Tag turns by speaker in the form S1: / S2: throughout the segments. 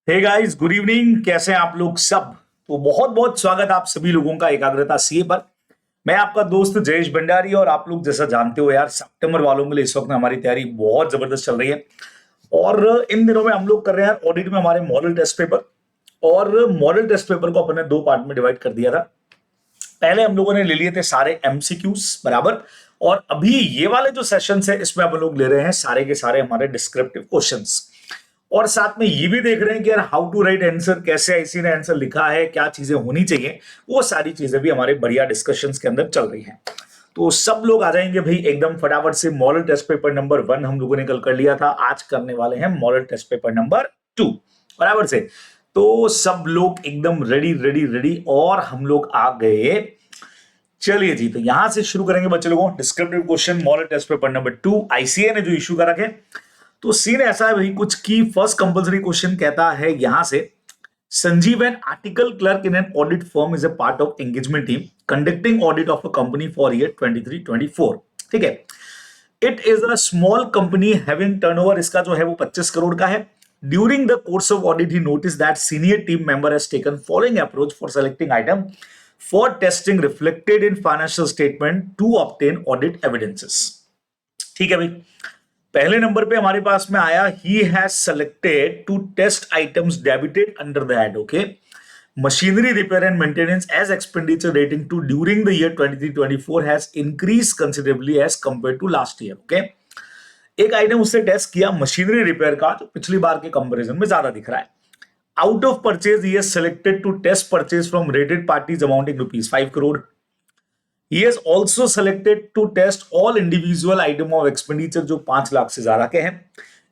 S1: Hey guys, good evening. कैसे हैं आप लोग सब? तो बहुत बहुत स्वागत आप सभी लोगों का एकाग्रता सीए पर। मैं आपका दोस्त जयेश भंडारी, और आप लोग जैसा जानते हो यार, सितंबर वालों के लिए इस वक्त में हमारी तैयारी बहुत जबरदस्त चल रही है। और इन दिनों में हम लोग कर रहे हैं ऑडिट में हमारे मॉडल टेस्ट पेपर। और मॉडल टेस्ट पेपर को अपने दो पार्ट में डिवाइड कर दिया था। पहले हम लोगों ने ले लिए थे सारे एमसीक्यूज बराबर, और अभी ये वाले जो सेशंस है इसमें हम लोग ले रहे हैं सारे के सारे हमारे डिस्क्रिप्टिव क्वेश्चंस। और साथ में ये भी देख रहे हैं कि यार हाउ टू राइट आंसर, कैसे आईसी ने आंसर लिखा है, क्या चीजें होनी चाहिए, वो सारी चीजें भी हमारे बढ़िया डिस्कशंस के अंदर चल रही हैं। तो सब लोग आ जाएंगे भाई एकदम फटाफट से। मॉडल टेस्ट पेपर नंबर 1 हम लोगों ने कल कर लिया था, आज करने वाले हैं मॉडल टेस्ट पेपर नंबर 2 बराबर से। तो सब लोग एकदम रेडी रेडी रेडी, और हम लोग आ गए। चलिए जी, तो यहां से शुरू करेंगे बच्चे लोगों। Descriptive question model test paper number 2 ICA ने जो इशू कर रखे। तो सीन ऐसा है भाई कुछ की फर्स्ट कंपलसरी क्वेश्चन कहता है यहां से, Sanjeev an article clerk in an audit firm is a part of engagement team conducting audit of a company for year 23-24। ठीक है, it is a small company having turnover, इसका जो है वो 25 करोड़ का है। During the course of audit he notice that senior team member has taken following approach for selecting item for testing reflected in financial statement to obtain audit evidences. ठीक है भाई, पहले नंबर पे हमारे पास में आया he has selected to test items debited under the head okay machinery repair and maintenance as expenditure rating to during the year 23-24 has increase considerably as compare to last year okay. एक item उससे test किया machinery repair का, जो पिछली बार के comparison में ज्यादा दिख रहा है। Out of purchase he has selected to test purchase from rated parties amounting ₹5 crore. He has also selected to test all individual item of expenditure जो 5 लाख से ज्यादा के हैं,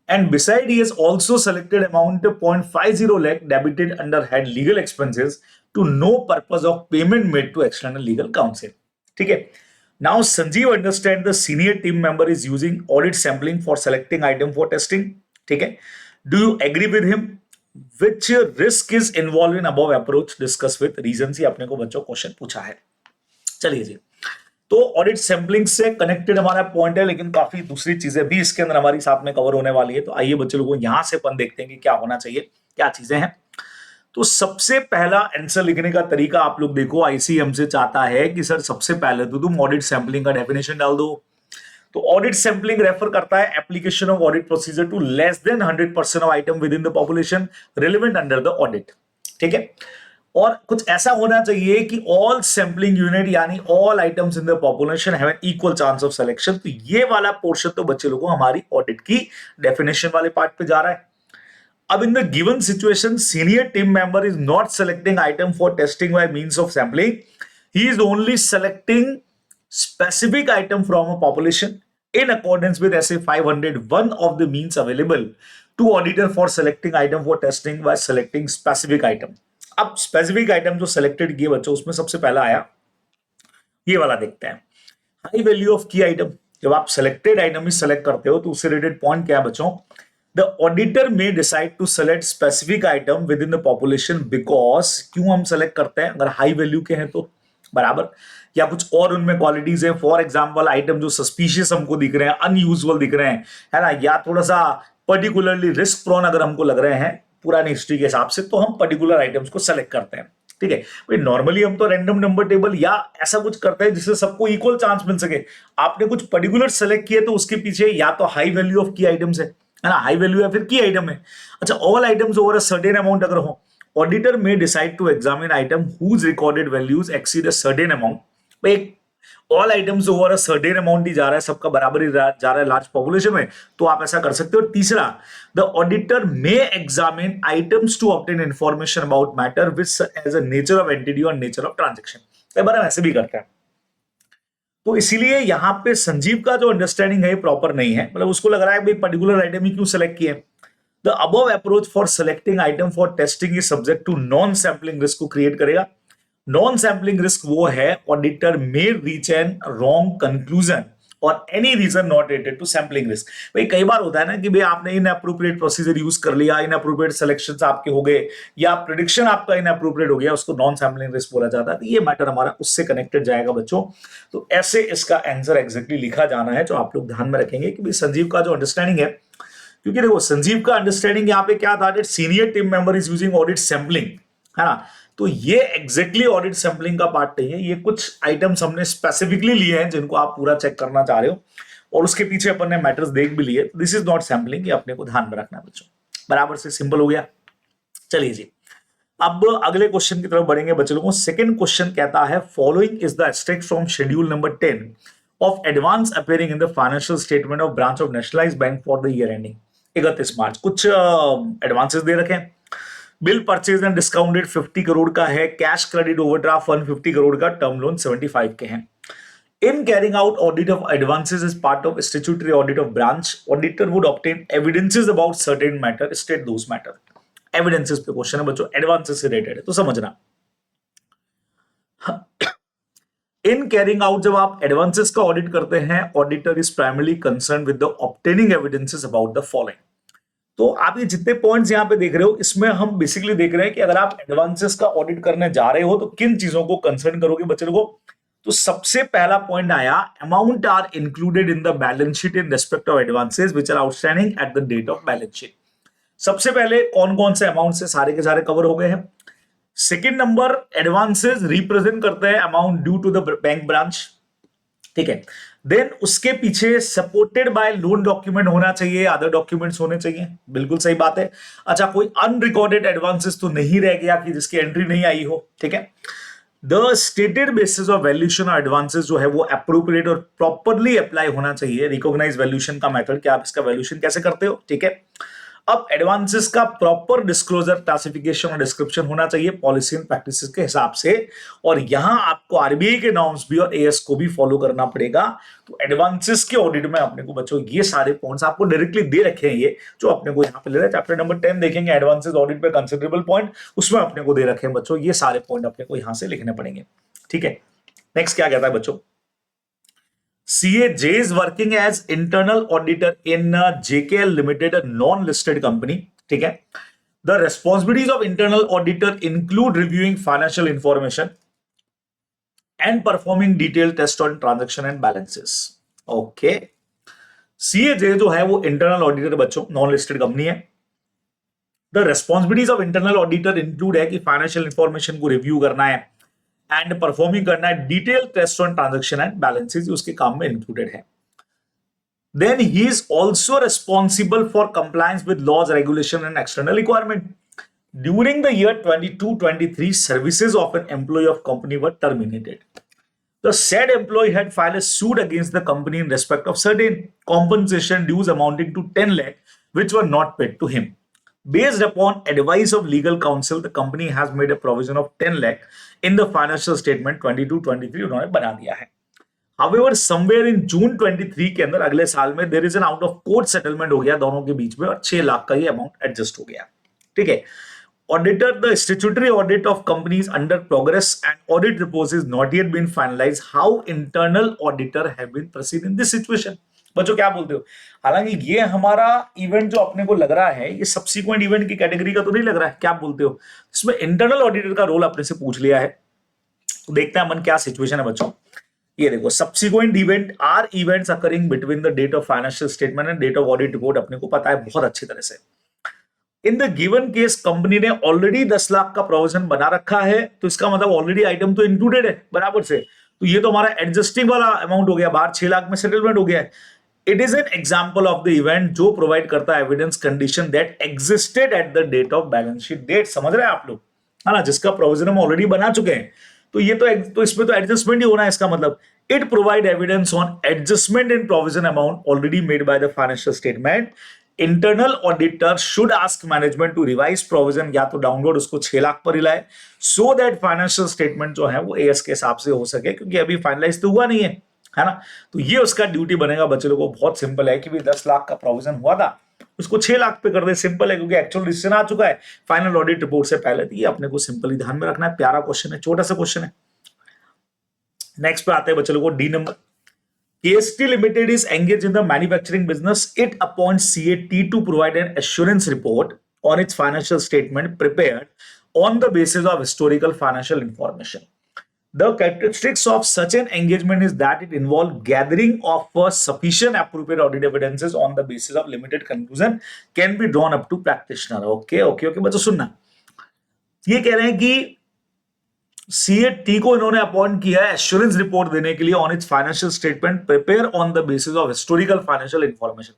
S1: and beside he has also selected amount of 0.50 lakh debited under head legal expenses to no purpose of payment made to external legal counsel. ठीक है, now Sanjeev understand the senior team member is using audit sampling for selecting item for testing. ठीक है, do you agree with him? Which risk is involved in above approach? Discuss with reasons ही अपने को बच्चों question पूछा है। चलिए जी, तो audit sampling से कनेक्टेड हमारा पॉइंट है, लेकिन काफी दूसरी चीजें भी इसके अंदर हमारी साथ में कवर होने वाली है। तो आइए बच्चे लोगों यहां से अपन देखते हैं कि क्या होना चाहिए, क्या चीजें हैं। तो सबसे पहला आंसर लिखने का तरीका आप लोग देखो, आईसी हमसे चाहता है कि सर सबसे पहले तो तुम ऑडिट सैंपलिंग का डेफिनेशन डाल दो। तो ऑडिट सैंपलिंग रेफर करता है application of audit procedure to less than 100% of item within the population relevant under the audit. ठीक है, और कुछ ऐसा होना चाहिए कि ऑल सैंपलिंग यूनिट यानी all items in the population have an equal chance of selection. तो ये वाला पोर्शन तो बच्चे लोगों हमारी ऑडिट की डेफिनेशन वाले पार्ट पे जा रहा है। अब इन the given situation senior team member is not selecting item for testing by means of sampling, he is only selecting specific item from a population in accordance with SA 501 of the means available to auditor for selecting item for testing by selecting specific item. अब specific item जो selected किए बच्चों, उसमें सबसे पहला आया ये वाला, देखते हैं हाई वैल्यू ऑफ की आइटम। जब आप selected item ही select करते हो तो उससे रिलेटेड पॉइंट क्या है बच्चों, the auditor may decide to select specific item within the population because, क्यों हम select करते हैं, अगर हाई वैल्यू के हैं तो बराबर, या कुछ और उनमें क्वालिटीज है। फॉर एग्जांपल आइटम जो सस्पिशियस हमको दिख रहे हैं, अनयूजुअल दिख रहे हैं, है ना, या थोड़ा सा पर्टिकुलरली रिस्क प्रोन अगर हमको लग रहे हैं पुरानी हिस्ट्री के हिसाब से, तो हम पर्टिकुलर आइटम्स को सेलेक्ट करते हैं। ठीक है भाई, नॉर्मली हम तो रैंडम नंबर टेबल या ऐसा कुछ करते हैं जिससे सबको इक्वल चांस मिल सके। आपने कुछ पर्टिकुलर सेलेक्ट किए तो उसके पीछे या तो हाई वैल्यू ऑफ की आइटम्स है ना, हाई वैल्यू या फिर की आइटम है। अच्छा, all items over a certain amount अगर हो, auditor may decide to examine item whose recorded values exceed a certain amount. भाई all items over a certain amount ही जा रहा है, सबका बराबर ही जा रहा है लार्ज पॉपुलेशन में, तो आप ऐसा कर सकते हो। तीसरा, the auditor may examine items to obtain information about matter which as a nature of entity और नेचर ऑफ ट्रांजेक्शन। कई बार हम ऐसे भी करते हैं। तो इसीलिए यहां पे संजीव का जो अंडरस्टैंडिंग है प्रॉपर नहीं है, मतलब उसको लग रहा है भाई पर्टिकुलर आइटम ही क्यों सेलेक्ट किए। The above approach for selecting item for testing is subject to non sampling risk को क्रिएट करेगा। नॉन सैंपलिंग रिस्क वो है auditor may reach an wrong conclusion और any reason not related to sampling risk. भाई कई बार होता है ना कि भाई आपने इन अप्रोप्रिएट प्रोसीजर यूज कर लिया, इन अप्रोप्रिएट सिलेक्शंस आपके हो गए, या प्रिडिक्शन आपका इन अप्रोप्रिएट हो गया, उसको नॉन सैंपलिंग रिस्क बोला जाता है। तो ये मैटर हमारा उससे कनेक्टेड जाएगा बच्चों। तो ऐसे इसका आंसर एग्जैक्टली लिखा जाना है, जो आप लोग ध्यान में रखेंगे कि भाई संजीव का जो अंडरस्टैंडिंग है क्योंकि देखो संजीव का अंडरस्टैंडिंग यहाँ पे क्या था, that senior team member is using audit sampling, है ना। तो ये एग्जैक्टली ऑडिट सैंपलिंग का पार्ट नहीं है, ये कुछ आइटम्स हमने स्पेसिफिकली लिए हैं जिनको आप पूरा चेक करना चाह रहे हो, और उसके पीछे अपन ने मैटर्स देख भी लिए। दिस इज नॉट सैंपलिंग, ये अपने को ध्यान में रखना है बच्चों। बराबर से सिंपल हो गया। चलिए जी, अब अगले क्वेश्चन की तरफ बढ़ेंगे बच्चों लोगों। सेकंड क्वेश्चन कहता है, following is the extract from schedule number 10 of advance appearing in the financial statement of branch of nationalised bank for the year ending 31 मार्च। कुछ एडवांसेस दे रखे हैं। Bill purchase and discounted 50 crore का है, कैश क्रेडिट ओवरड्राफ्ट 150 करोड़ का, term loan 75 के हैं। In carrying out audit of advances as part of statutory audit of branch, auditor would obtain evidences about certain matter, state those matter. Evidences पे question है बच्चों, advances से related है, तो समझना। इन कैरिंग आउट, जब आप एडवांसेस का ऑडिट करते हैं, auditor is primarily concern with the obtaining evidences about the following. तो आप ये जितने पॉइंट्स यहां पे देख रहे हो, इसमें हम बेसिकली देख रहे हैं कि अगर आप एडवांसेस का ऑडिट करने जा रहे हो तो किन चीजों को कंसर्न करोगे बच्चों को। तो सबसे पहला पॉइंट आया, amount are included in the balance sheet in respect of advances which are outstanding at the date of balance sheet. सबसे पहले कौन कौन से अमाउंट से सारे के सारे कवर हो गए हैं। सेकंड नंबर, एडवांसेस रिप्रेजेंट करते हैं amount due to the bank branch, ठीक है। देन उसके पीछे सपोर्टेड बाय लोन डॉक्यूमेंट होना चाहिए, अदर डॉक्यूमेंट्स होने चाहिए, बिल्कुल सही बात है। अच्छा, कोई अनरिकॉर्डेड एडवांसेस तो नहीं रह गया कि जिसकी एंट्री नहीं आई हो, ठीक है। The stated basis of valuation और एडवांसेस जो है वो एप्रोप्रिएट और प्रॉपरली अप्लाई होना चाहिए। रिकॉग्नाइज वैल्यूएशन का मेथड, क्या आप इसका वैल्यूएशन कैसे करते हो, ठीक है। अब एडवांसेस का प्रॉपर डिस्क्लोजर, क्लासिफिकेशन और डिस्क्रिप्शन होना चाहिए पॉलिसी एंड प्रैक्टिसेस के हिसाब से, और यहां आपको आरबीआई के नॉर्म्स भी और एएस को भी फॉलो करना पड़ेगा। तो एडवांसेस के ऑडिट में अपने को बच्चों ये सारे पॉइंट्स आपको डायरेक्टली दे रखे हैं, ये जो अपने को यहां पे ले रहे हैं। चैप्टर नंबर 10 देखेंगे एडवांसेस ऑडिट पे कंसिडरेबल पॉइंट, उसमें अपने को दे रखे हैं बच्चों ये सारे पॉइंट अपने को यहां से लिखने पड़ेंगे, ठीक है। नेक्स्ट क्या कहता है बच्चों, CAJ is working as internal auditor in JKL Limited, a non-listed company. ठीक है। The responsibilities of internal auditor include reviewing financial information and performing detailed test on transaction and balances. Okay. CAJ जो है वो internal auditor बच्चों, non-listed company है। The responsibilities of internal auditor include है कि financial information को review करना है एंड परफॉर्मिंग करना है, detail test on transaction and balances उसके काम में इंक्लूडेड है। Then he is also responsible for compliance with laws, regulation and external requirement. During the year 22-23 services of an employ of company were terminated. The said employee had filed a suit against the company in respect of certain compensation dues amounting to 10 lakh which were not paid to him. Based upon advice of legal counsel, the company has made a provision of 10 lakh in the financial statement 22-23 उन्होंने बना दिया है। However, somewhere in June 23 के अंदर अगले साल में there is an out of court settlement हो गया दोनों के बीच में, और 6 लाख का ये अमाउंट एडजस्ट हो गया, ठीक है। Auditor, the statutory audit of companies under progress and audit reports is not yet been finalized. How internal auditor have been proceed in this situation? बच्चों क्या बोलते हो। हालांकि ये हमारा इवेंट जो अपने को लग रहा है ये सब्सिक्वेंट इवेंट की कैटेगरी का तो नहीं लग रहा है, क्या बोलते हो। इसमें इंटरनल ऑडिटर का रोल अपने से पूछ लिया है, तो देखते हैं अपन क्या सिचुएशन है बच्चों। ये देखो, subsequent event are events occurring between the date of financial statement and date of audit report, अपने को पता है बहुत अच्छी तरह से। In the given case company ने ऑलरेडी 10 लाख का प्रोविजन बना रखा है, तो इसका मतलब ऑलरेडी आइटम तो इंक्लूडेड है बराबर से, तो ये तो हमारा एडजस्टिंग वाला अमाउंट हो गया, बाहर 6 लाख में सेटलमेंट हो गया है। It is an example of the event जो प्रोवाइड करता है evidence condition that existed at the date of balance sheet date. समझ रहे हैं आप लोग, है ना, जिसका प्रोविजन हम ऑलरेडी बना चुके हैं, तो ये तो इसमें तो एडजस्टमेंट ही होना है। इसका मतलब it provide evidence on adjustment in provision amount already made by the financial statement. Internal auditor should ask management to revise provision, या तो डाउनलोड उसको 6 लाख पर ही लाए, सो दैट फाइनेंशियल स्टेटमेंट जो है वो एएस के हिसाब से हो सके, क्योंकि अभी फाइनलाइज तो हुआ नहीं है ना। तो ये उसका ड्यूटी बनेगा बच्चे लोगों को। बहुत सिंपल है कि भी 10 लाख का प्रोविजन हुआ था, उसको 6 लाख पे कर दे, सिंपल है, क्योंकि एक्चुअल डिसीजन आ चुका है फाइनल ऑडिट रिपोर्ट से पहले। तो ये अपने को सिंपली ध्यान में रखना है। प्यारा क्वेश्चन है, छोटा सा क्वेश्चन है। नेक्स्ट पे आते हैं बच्चे लोगों को, D number. KST Limited is engaged in the manufacturing business. It appoints CAT to provide an assurance report on its financial statement prepared on the basis of historical financial information. The characteristics of such an engagement is that it involves gathering of sufficient appropriate audit evidences on the basis of limited conclusion can be drawn up to practitioner. Okay, बच्चों सुनना, ये कह रहे हैं कि CAT को इन्होंने appoint किया है एश्योरेंस रिपोर्ट देने के लिए on it's financial statement prepare on the basis of historical financial information.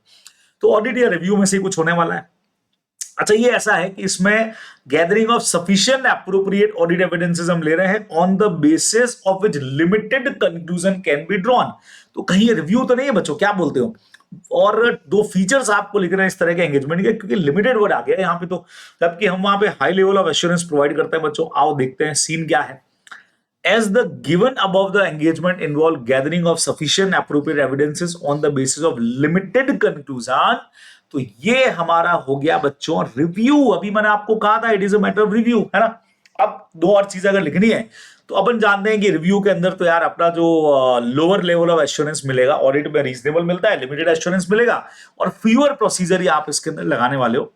S1: तो ऑडिट या रिव्यू में से कुछ होने वाला है। अच्छा, ये ऐसा है कि इसमें gathering of sufficient appropriate audit evidences हम ले रहे हैं on the basis of which limited conclusion can be drawn. तो कहीं ये रिव्यू तो नहीं है बच्चों, क्या बोलते हो? और दो फीचर्स आपको लिख रहे हैं इस तरह के एंगेजमेंट के, क्योंकि लिमिटेड वर्ड आ गया यहाँ पे, तो जबकि हम वहां पे high level of assurance provide करते हैं बच्चों। आओ देखते हैं सीन क्या है। As the given above, the engagement involve gathering of sufficient appropriate evidences on the basis of limited conclusion। तो ये हमारा हो गया बच्चों रिव्यू। अभी मैंने आपको कहा था it is a matter of review, है ना। अब दो और चीजें अगर लिखनी है तो अपन जानते हैं कि रिव्यू के अंदर तो यार अपना जो लोअर लेवल ऑफ एश्योरेंस मिलेगा, ऑडिट में रीजनेबल मिलता है, लिमिटेड एश्योरेंस मिलेगा और फ्यूअर प्रोसीजर ही आप इसके अंदर लगाने वाले हो।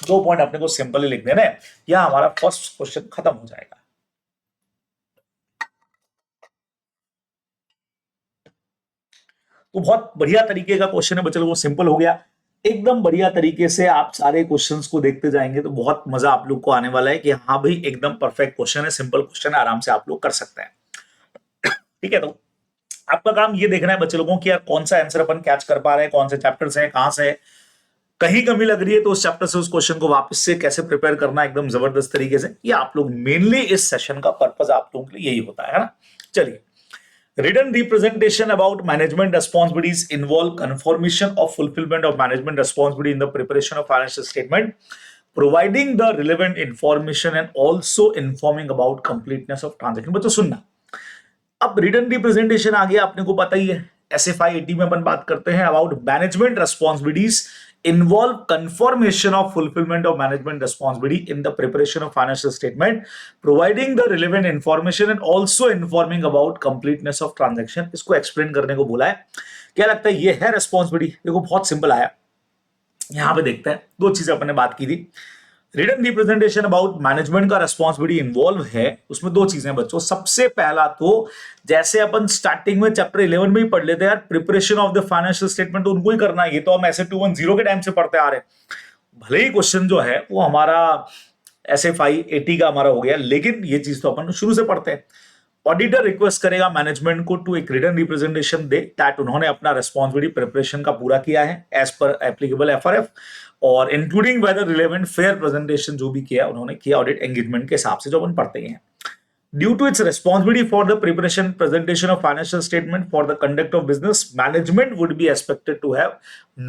S1: 2 पॉइंट अपने को सिंपली लिख देना है, यह हमारा फर्स्ट क्वेश्चन खत्म हो जाएगा। तो बहुत बढ़िया तरीके का क्वेश्चन है बच्चों, वो सिंपल हो गया एकदम बढ़िया तरीके से। आप सारे क्वेश्चंस को देखते जाएंगे तो बहुत मजा आप लोग को आने वाला है कि हाँ भाई एकदम परफेक्ट क्वेश्चन है, सिंपल क्वेश्चन है, आराम से आप लोग कर सकते हैं। ठीक है, तो आपका काम ये देखना है बच्चे लोगों की यार कौन सा आंसर अपन कैच कर पा रहे हैं, कौन से चैप्टर से, कहां से है, कहीं कमी लग रही है तो उस चैप्टर से उस क्वेश्चन को वापस से कैसे प्रिपेयर करना एकदम जबरदस्त तरीके से। ये आप लोग मेनली इस सेशन का पर्पज आप लोगों के लिए यही होता है ना। चलिए, written representation about management responsibilities involve confirmation of fulfillment of management responsibility in the preparation of financial statement, providing the relevant information and also informing about completeness of transaction। बच्चों सुनना, अब रिटन रिप्रेजेंटेशन आ गया, अपने को पता ही है SFI 80 में अपन बात करते हैं about management responsibilities involve confirmation of fulfillment of management responsibility in the preparation of financial statement, providing the relevant information and also informing about completeness of transaction। इसको एक्सप्लेन करने को बोला है। क्या लगता है ये है रेस्पॉन्सिबिलिटी? देखो बहुत सिंपल आया, यहां पे देखते हैं। 2 चीजें अपन ने बात की थी। रिटन रिप्रेजेंटेशन अबाउट मैनेजमेंट का रेस्पॉन्सिबिलिटी इन्वॉल्व है, उसमें 2 चीजें बच्चों। सबसे पहला तो जैसे अपन स्टार्टिंग में चैप्टर 11 में ही पढ़ लेते हैं यार, preparation of the financial statement तो उनको ही करना है, ये तो हम ऐसे 210 के टाइम से पढ़ते आ रहे हैं। भले ही क्वेश्चन जो है वो हमारा SFI 80 का हमारा हो गया, लेकिन ये चीज तो अपन शुरू से पढ़ते हैं। ऑडिटर रिक्वेस्ट करेगा मैनेजमेंट को टू एक रिटन रिप्रेजेंटेशन दे दैट उन्होंने अपना रेस्पॉन्सिबिलिटी प्रिपरेशन का पूरा किया है एज पर एप्लीकेबल FRF, और including whether relevant fair presentation जो भी किया उन्होंने किया ऑडिट एंगेजमेंट के हिसाब से जो अपन पढ़ते हैं। Due to its responsibility for the preparation presentation of financial statement for the conduct of business, management would be expected to have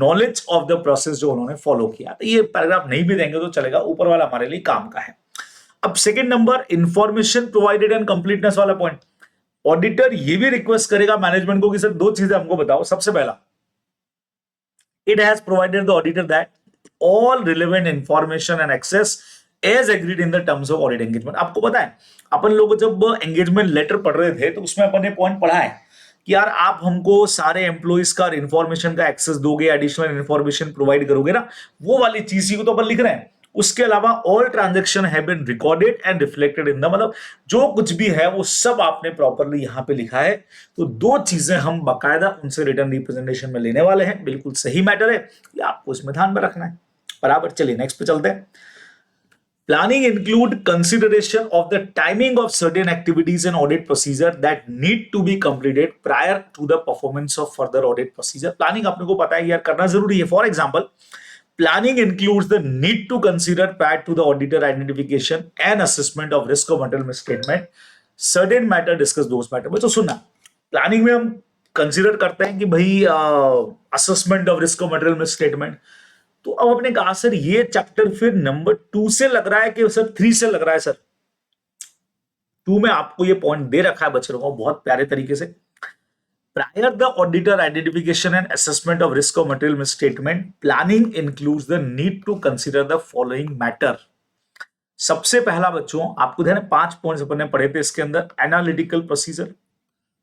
S1: knowledge of the process जो उन्होंने फॉलो किया। तो ये पैराग्राफ नहीं भी देंगे तो चलेगा, ऊपर वाला हमारे लिए काम का है। अब second number, information provided and completeness वाला पॉइंट। ऑडिटर ये भी रिक्वेस्ट करेगा मैनेजमेंट को कि सर 2 चीजें हमको बताओ। सबसे पहला, it has provided the auditor that all relevant information and access as agreed in the terms of audit engagement। आपको पता है अपन लोग जब एंगेजमेंट लेटर पढ़ रहे थे तो उसमें अपन ने पॉइंट पढ़ा है कि यार आप हमको सारे एम्प्लॉइज का इंफॉर्मेशन का एक्सेस दोगे, एडिशनल इंफॉर्मेशन प्रोवाइड करोगे ना, वो वाली चीज को तो अपन लिख रहे हैं। उसके अलावा all transaction have been recorded and reflected in the, मतलब जो कुछ भी है वो सब आपने प्रॉपरली यहां पे लिखा है। तो 2 चीजें हम बकायदा उनसे रिटर्न रिप्रेजेंटेशन में लेने वाले हैं। बिल्कुल सही मैटर है, ये आपको इसमें ध्यान में रखना है बराबर। चलिए नेक्स्ट पे चलते हैं। Planning include consideration of the timing of certain activities and audit procedure that need to be completed prior to the performance of further audit procedure. Planning आपने को पता है यार करना जरूरी है। For example, planning includes the need to consider prior to the auditor identification and assessment of risk of material misstatement certain matter discuss those matter। बच्चों सुनना, प्लानिंग में हम कंसीडर करते हैं कि भाई assessment of risk of material misstatement. तो अब आपने कहा सर ये चैप्टर फिर नंबर 2 से लग रहा है कि सर 3 से लग रहा है? सर 2 में आपको ये पॉइंट दे रखा है बच्चों को बहुत प्यारे तरीके से। Prior the auditor identification and assessment of risk of material misstatement, planning includes the need to consider the following matter। सबसे पहला बच्चों आपको ध्यान है 5 पॉइंट्स अपन ने पढ़े थे इसके अंदर। एनालिटिकल प्रोसीजर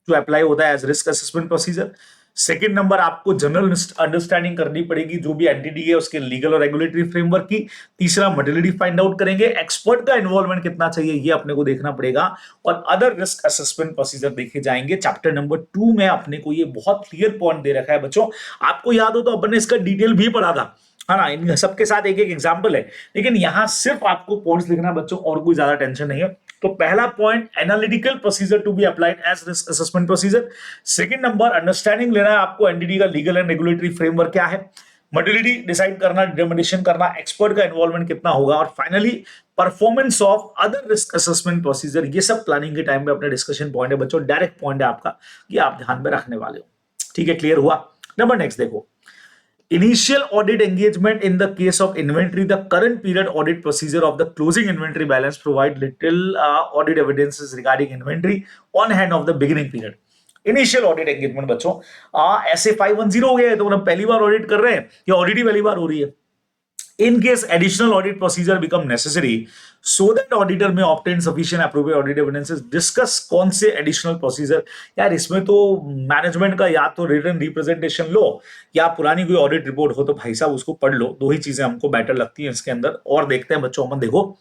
S1: जो अप्लाई होता है as risk assessment procedure, second number, आपको जनरल अंडरस्टैंडिंग करनी पड़ेगी जो भी एंटिटी है उसके लीगल और रेगुलेटरी फ्रेमवर्क की। तीसरा, मॉडलिटी फाइंड आउट करेंगे। एक्सपर्ट का इन्वॉल्वमेंट कितना चाहिए ये अपने को देखना पड़ेगा। और अदर रिस्क असेसमेंट प्रोसीजर देखे जाएंगे। चैप्टर नंबर 2 में अपने को ये बहुत क्लियर पॉइंट दे रखा है बच्चों। आपको याद हो तो अपन ने इसका डिटेल भी पढ़ा था, है ना। इन सबके साथ एक एक एग्जाम्पल है, लेकिन यहां सिर्फ आपको पॉइंट्स लिखना बच्चों, और कोई ज्यादा टेंशन नहीं है। तो पहला point, analytical procedure to be applied as risk assessment procedure. Second number, understanding लेना है आपको एंटिटी का लीगल एंड रेगुलेटरी फ्रेमवर्क क्या है। मॉडलिटी डिसाइड करना, डिटर्मिनेशन करना, एक्सपर्ट का इन्वॉल्वमेंट कितना होगा। और finally, performance of other risk assessment procedure. ये सब प्लानिंग के टाइम पे अपने डिस्कशन पॉइंट है बच्चों, डायरेक्ट पॉइंट है आपका, ये आप ध्यान में रखने वाले हो। ठीक है, क्लियर हुआ। नंबर नेक्स्ट देखो, initial audit engagement in the case of inventory. The current period audit procedure of the closing inventory balance provide little audit evidences regarding inventory on hand of the beginning period. Initial audit engagement बच्चों, ऐसे 510 हो गया है तो मतलब पहली बार audit कर रहे हैं या ऑडिट ही पहली बार हो रही है। In case additional audit procedure become necessary, so that auditor may obtain sufficient appropriate audit evidences. Discuss कौन से additional procedure। यार इसमें तो मैनेजमेंट का या तो रिटन रिप्रेजेंटेशन लो या पुरानी कोई ऑडिट रिपोर्ट हो तो भाई साहब उसको पढ़ लो। दो ही चीजें हमको बेटर लगती हैं इसके अंदर। और देखते हैं बच्चों, अपन देखो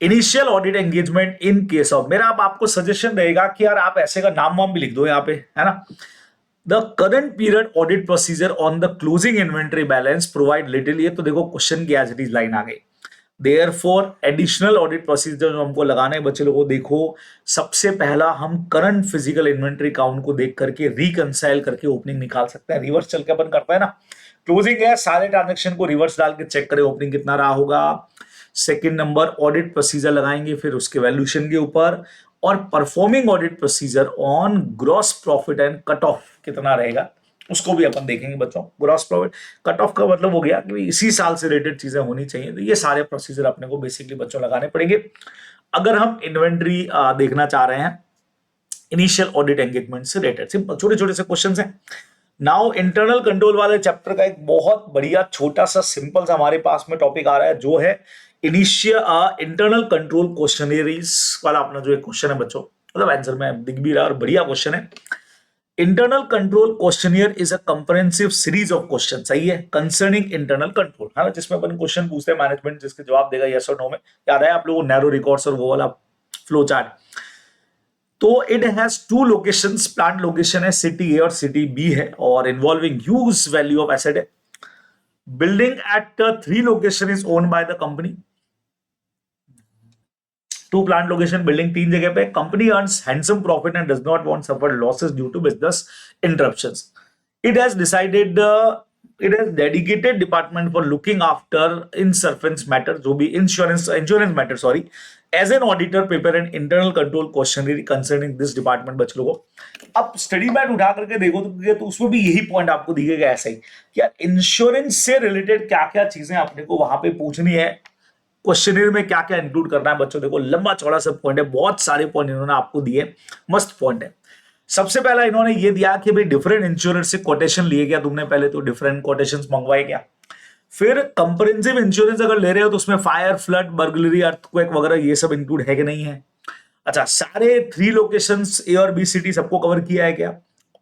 S1: initial audit engagement in case of, मेरा अब आपको सजेशन रहेगा कि यार आप ऐसे का नाम वाम भी लिख दो यहाँ पे, है ना। The current period audit procedure on the closing inventory balance provide little। ये तो देखो क्वेश्चन की एज इट इज लाइन आ गई। Therefore एडिशनल ऑडिट प्रोसीजर जो हमको लगाना है बच्चे लोगों, देखो सबसे पहला हम करंट फिजिकल इन्वेंटरी काउंट को देख करके रिकंसाइल करके ओपनिंग निकाल सकते हैं। रिवर्स चल के अपन करते हैं ना, क्लोजिंग है, सारे ट्रांजेक्शन को रिवर्स डाल के चेक करें ओपनिंग कितना रहा होगा। सेकंड नंबर, ऑडिट प्रोसीजर लगाएंगे फिर उसके वैल्यूएशन के ऊपर। और performing audit procedure on gross profit and cut off कितना रहेगा उसको भी अपन देखेंगे बच्चों। ग्रॉस प्रॉफिट कट ऑफ का मतलब हो गया कि इसी साल से रिलेटेड चीजें होनी चाहिए। तो ये सारे प्रोसीजर अपने को बेसिकली बच्चों लगाने पड़ेंगे अगर हम इन्वेंट्री देखना चाह रहे हैं इनिशियल ऑडिट एंगेजमेंट से रिलेटेड। सिंपल छोटे छोटे से क्वेश्चन हैं। नाउ इंटरनल कंट्रोल वाले चैप्टर का एक बहुत बढ़िया छोटा सा सिंपल सा हमारे पास में टॉपिक आ रहा है जो है इनिशियल इंटरनल कंट्रोल क्वेश्चनरीज वाला अपना जो एक क्वेश्चन है बच्चों, मतलब आंसर में दिख भी रहा है और बढ़िया क्वेश्चन है। Internal control questionnaire is a comprehensive series of question, सही है, कंसर्निंग इंटरनल कंट्रोल, है ना, जिसमें अपन क्वेश्चन पूछते हैं मैनेजमेंट जिसके जवाब देगा यस और नो में। याद है आप लोगों को नैरो रिकॉर्ड्स और वो वाला फ्लो चार्ट। तो it has 2 locations, plant location है सिटी ए और सिटी बी है और involving huge value of asset है। Building at 3 location is owned by the company. 2 plant location, building 3 जगह पे। Company earns handsome profit and does not want suffer losses due to business interruptions. It has decided it has dedicated department for looking after insurance matter, जो भी insurance matter, sorry, as an auditor prepare an internal control questionnaire concerning this department। बच्चे लोगों अब study mat उठा करके देखो तो उसमें भी यही पॉइंट आपको दिखेगा ऐसा ही कि यार इंश्योरेंस से रिलेटेड क्या क्या चीजें अपने को वहां पे पूछनी है, क्वेश्चनर में क्या क्या इंक्लूड करना है बच्चों। देखो लंबा चौड़ा सब पॉइंट है, बहुत सारे पॉइंट इन्होंने आपको दिए, मस्त पॉइंट है। सबसे पहला इन्होंने ये दिया कि भाई डिफरेंट इंश्योरेंस से कोटेशन लिए क्या तुमने, पहले तो डिफरेंट कोटेशंस मंगवाए क्या। फिर कंप्रेहेंसिव इंश्योरेंस अगर ले रहे हो तो उसमें फायर, फ्लड, बर्गलरी, अर्थक्वेक वगैरह ये सब इंक्लूड है कि नहीं है। अच्छा, सारे 3 लोकेशंस ए और बी सिटी सबको कवर किया है क्या।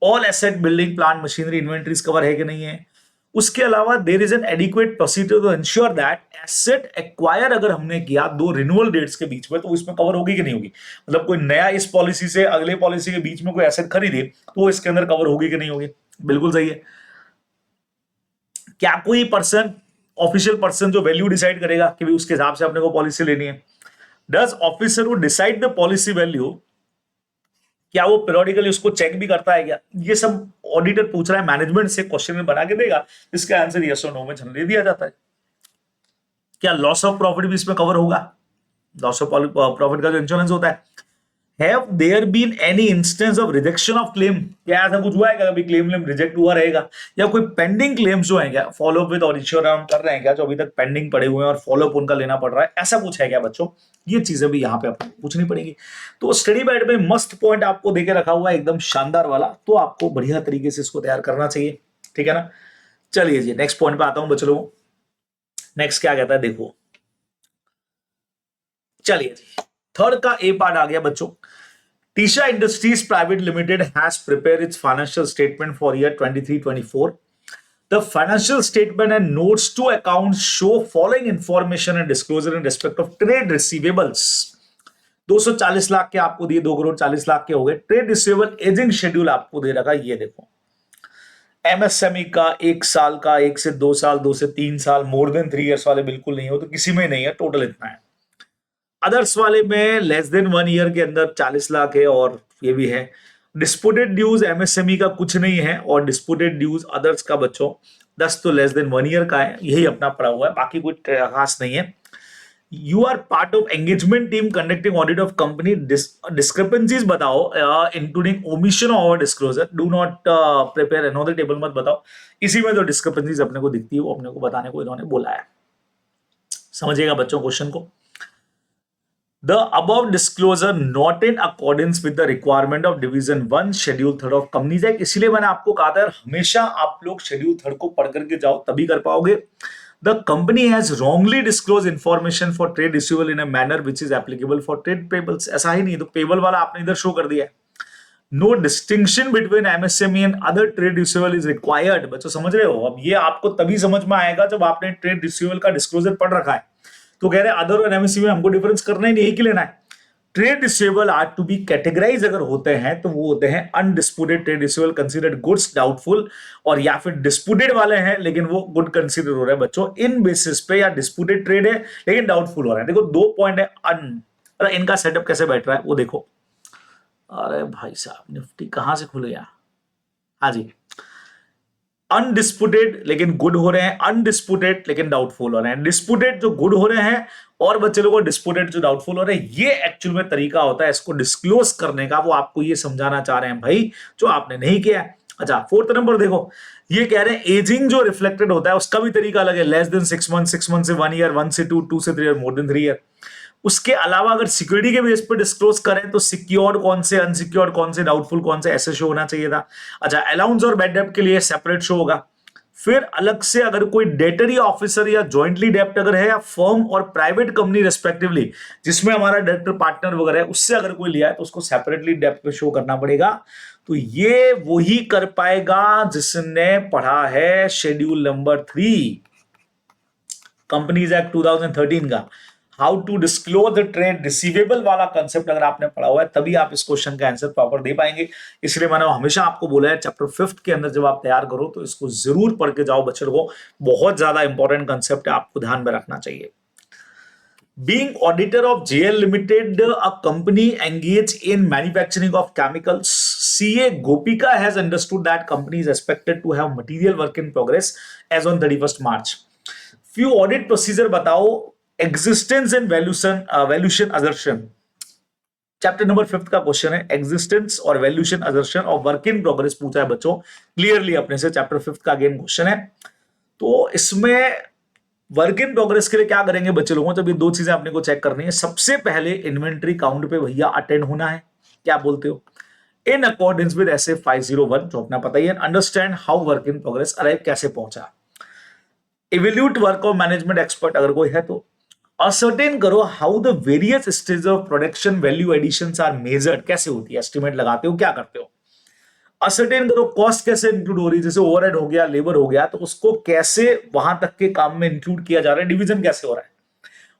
S1: All asset, building, plant, machinery, inventories cover है कि नहीं है। उसके अलावा there is an adequate procedure to insure that asset acquire अगर हमने किया 2 रिन्यूअल डेट्स के बीच में तो इसमें कवर होगी कि नहीं होगी। मतलब कोई नया इस पॉलिसी से अगले पॉलिसी के बीच में कोई एसेट खरीदे तो इसके अंदर कवर होगी कि नहीं होगी। बिल्कुल सही है। क्या कोई पर्सन, ऑफिशियल पर्सन जो वैल्यू डिसाइड करेगा कि भी उसके हिसाब से अपने को पॉलिसी लेनी है। Does officer who decide the policy value, क्या वो पीरियोडिकली उसको चेक भी करता है क्या। ये सब ऑडिटर पूछ रहा है मैनेजमेंट से, क्वेश्चन में बना के देगा, इसका आंसर यस और नो में जनरली दिया जाता है। क्या लॉस ऑफ प्रॉफिट भी इसमें कवर होगा, लॉस ऑफ प्रॉफिट का जो इंश्योरेंस होता है। Have there been any instance of rejection of claim, क्या ऐसा कुछ हुआ है क्या, कभी क्लेम रिजेक्ट हुआ रहेगा, या कोई पेंडिंग क्लेम्स जो है क्या, फॉलो अप विद और इंश्योरेंस कर रहे हैं क्या, जो अभी तक पेंडिंग पड़े हुए हैं और फॉलो अप उनका लेना पड़ रहा है, ऐसा कुछ है क्या बच्चों। ये चीजें भी यहाँ पे आपको पूछनी पड़ेगी। तो स्टडी बैड में मस्त पॉइंट आपको देके रखा हुआ है एकदम शानदार वाला, तो आपको बढ़िया तरीके से इसको तैयार करना चाहिए, ठीक है ना। चलिए जी नेक्स्ट पॉइंट पे आता हूं बच्चों। नेक्स्ट क्या कहता है देखो, चलिए जी थर्ड का ए पार्ट आ गया बच्चों। Tisha Industries Private Limited has prepared its financial statement for year 23-24. The financial statement and notes to accounts show following information and disclosure in respect of trade receivables. 240 lakh के आपको दिए, 2 करोड़ 40 लाख के हो गए. ट्रेड रिसीवेबल एजिंग शेड्यूल आपको दे रखा, ये देखो. एमएसएमई का 1 साल का, 1 से 2 साल, 2 से 3 साल, मोर देन 3 इयर्स वाले बिल्कुल नहीं हो, तो किसी में नहीं है, टोटल इतना है. अदर्स वाले में लेस देन 1 ईयर के अंदर 40 लाख है, और ये भी है. डिस्प्यूटेड ड्यूज एमएसएमई का कुछ नहीं है, और डिस्प्यूटेड ड्यूज अदर्स का बच्चों 10 तो लेस देन 1 ईयर का है, यही अपना पड़ा हुआ है, बाकी कुछ खास नहीं है. You are part of engagement team conducting audit of company. Discrepancies बताओ including omission of disclosure. Do not prepare another table, मत बताओ. इसी में जो डिस्क्रिपेंसीज अपने को दिखती है वो अपने को बताने को इन्होंने बोला है. समझिएगा बच्चों क्वेश्चन को. The above disclosure not in accordance with the requirement of Division 1 Schedule 3 of Companies Act. इसलिए मैंने आपको कहा था हमेशा आप लोग शेड्यूल 3 को पढ़ करके जाओ, तभी कर पाओगे. The company has wrongly disclosed information for trade receivable in a manner which is applicable for trade payables. ऐसा ही नहीं, तो पेबल वाला आपने इधर शो कर दिया है. No distinction between MSME and other trade receivable is required. बच्चों समझ रहे हो? अब ये आपको तभी समझ में आएगा जब आपने ट्रेड रिसीवेबल का डिस्क्लोजर पढ़ रखा है. तो कह रहे हैं अदर और एमएससी में हमको डिफरेंस करना ही नहीं, कि लेना है. Trade receivable are to be categorize अगर होते हैं तो वो होते हैं undisputed trade receivable considered goods doubtful, और या फिर डिस्प्यूटेड वाले हैं लेकिन वो गुड कंसीडर हो रहा है बच्चों इन बेसिस पे, या डिस्प्यूटेड ट्रेड है लेकिन डाउटफुल हो रहा है. देखो 2 पॉइंट है. अरे इनका सेटअप कैसे बैठ रहा है वो देखो. अरे भाई साहब निफ्टी कहां से खुल गया. हाँ जी, अनडिस्प्यूटेड लेकिन गुड हो रहे हैं, अनडिस्प्यूटेड लेकिन डाउटफुल हो रहे हैं. डिस्प्यूटेड जो गुड हो रहे हैं और बच्चे लोगों डिस्प्यूटेड जो डाउटफुल हो रहे हैं. ये एक्चुअल में तरीका होता है इसको डिस्क्लोज करने का. वो आपको ये समझाना चाह रहे हैं भाई जो आपने नहीं किया. अच्छा 4th नंबर देखो, ये कह रहे हैं एजिंग जो रिफ्लेक्टेड होता है उसका भी तरीका अलग है. लेस देन 6 मंथ, 6 मंथ से 1 ईयर, 1 से 2, 2 से 3 ईयर, मोर देन 3 ईयर. उसके अलावा अगर सिक्योरिटी के बेस पे डिस्क्लोज करें तो सिक्योर्ड कौन से, अनसिक्योर्ड कौन से, डाउटफुल कौन से, ऐसे शो होना चाहिए था. अच्छा अलाउंस और बैड डेब्ट के लिए सेपरेट शो होगा. फिर अलग से अगर कोई डेटरी ऑफिसर या जॉइंटली डेप्ट अगर है, या फर्म और प्राइवेट कंपनी रेस्पेक्टिवली जिसमें हमारा डायरेक्टर पार्टनर वगैरह है, उससे अगर कोई लिया है तो उसको सेपरेटली डेप्ट पे शो करना पड़ेगा. तो ये वही कर पाएगा जिसने पढ़ा है शेड्यूल नंबर 3 कंपनीज एक्ट 2013 का. How to disclose the trade receivable वाला कंसेप्ट अगर आपने पढ़ा हुआ है तभी आप इस क्वेश्चन का आंसर प्रॉपर दे पाएंगे. इसलिए मैंने हमेशा आपको बोला है चैप्टर 5th के अंदर जब आप तैयार करो तो इसको जरूर पढ़ के जाओ बच्चों को. बहुत ज्यादा इंपॉर्टेंट कंसेप्ट है, आपको ध्यान में रखना चाहिए. Being auditor of JL Limited, a company engaged in manufacturing of chemicals, CA Gopika has understood that company is expected to have material work in progress as on 31st March. Few audit procedure बताओ. Existence and valuation assertion. Chapter number 5th का question है existence और valuation assertion और work in progress पूछा है बच्चों clearly अपने से. चैप्टर 5th का अगेन क्वेश्चन है. तो इसमें वर्क इन प्रोग्रेस के लिए क्या करेंगे बच्चे लोगों, जब ये 2 चीजें अपने को चेक करनी है. सबसे पहले इन्वेंट्री काउंट पे भैया अटेंड होना है. क्या बोलते हो? इन अकॉर्डेंस विद एसए 501 जो अपना पता ही है. Understand how work in progress arrive कैसे पहुंचा. Evaluate work of management expert अगर कोई है तो. असर्टेन करो how the various stage of production value additions are measured. कैसे होती है, एस्टिमेट लगाते हो, क्या करते हो. असर्टेन करो कॉस्ट कैसे इंक्लूड हो रही है, जैसे ओवरहेड हो गया, लेबर हो गया, तो उसको कैसे वहां तक के काम में इंक्लूड किया जा रहा है, डिवीजन कैसे हो रहा है.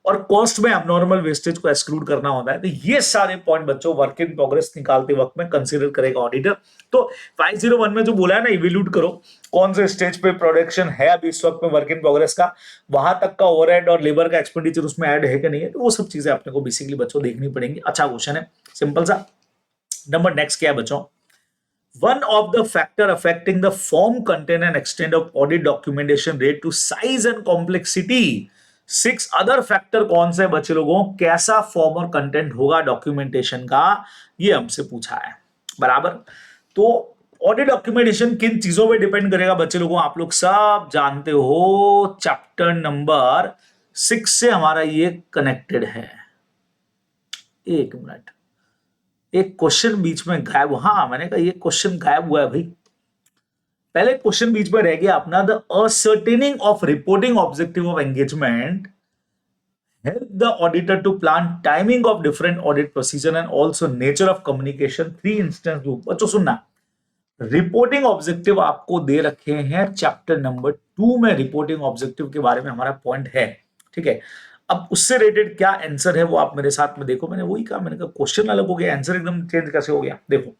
S1: और कॉस्ट में अबनॉर्मल वेस्टेज को एक्सक्लूड करना होता है. तो ये सारे पॉइंट बच्चों वर्क इन प्रोग्रेस निकालते वक्त में कंसीडर करेगा ऑडिटर. तो 501 में जो बोला है ना इवेल्यूट करो कौन से स्टेज पे प्रोडक्शन है अभी इस वक्त में वर्क इन प्रोग्रेस का, वहां तक का ओवरहेड और लेबर का एक्सपेंडिचर उसमें ऐड है कि नहीं है, तो वो सब चीजें अपने को बेसिकली बच्चों देखनी पड़ेंगी. अच्छा क्वेश्चन है, सिंपल सा. नंबर नेक्स्ट क्या है बच्चों. One of the factor affecting the form, content and extent of audit documentation rate to size and complexity. 6 other factor कौन से बच्चे लोगों, कैसा फॉर्म और कंटेंट होगा डॉक्यूमेंटेशन का, ये हमसे पूछा है. बराबर. तो ऑडिट डॉक्यूमेंटेशन किन चीजों पे डिपेंड करेगा बच्चे लोगों, आप लोग सब जानते हो. चैप्टर नंबर 6 से हमारा ये कनेक्टेड है. एक मिनट, एक क्वेश्चन बीच में गायब. हाँ मैंने कहा ये क्वेश्चन गायब हुआ है भाई. पहले क्वेश्चन बीच में रह गया अपना. The ascertaining of reporting objective of engagement help the auditor to plan timing of different audit procedure and also nature of communication, 3 instance group। बच्चों सुनना, रिपोर्टिंग ऑब्जेक्टिव आपको दे रखे हैं चैप्टर नंबर 2 में, रिपोर्टिंग ऑब्जेक्टिव के बारे में हमारा पॉइंट है, ठीक है। अब उससे रिलेटेड क्या आंसर है वो आप मेरे साथ में देखो, मैंने वही कहा, मैंने कहा क्वेश्चन अलग हो गया, आंसर एकदम चेंज कैसे हो गया। देखो,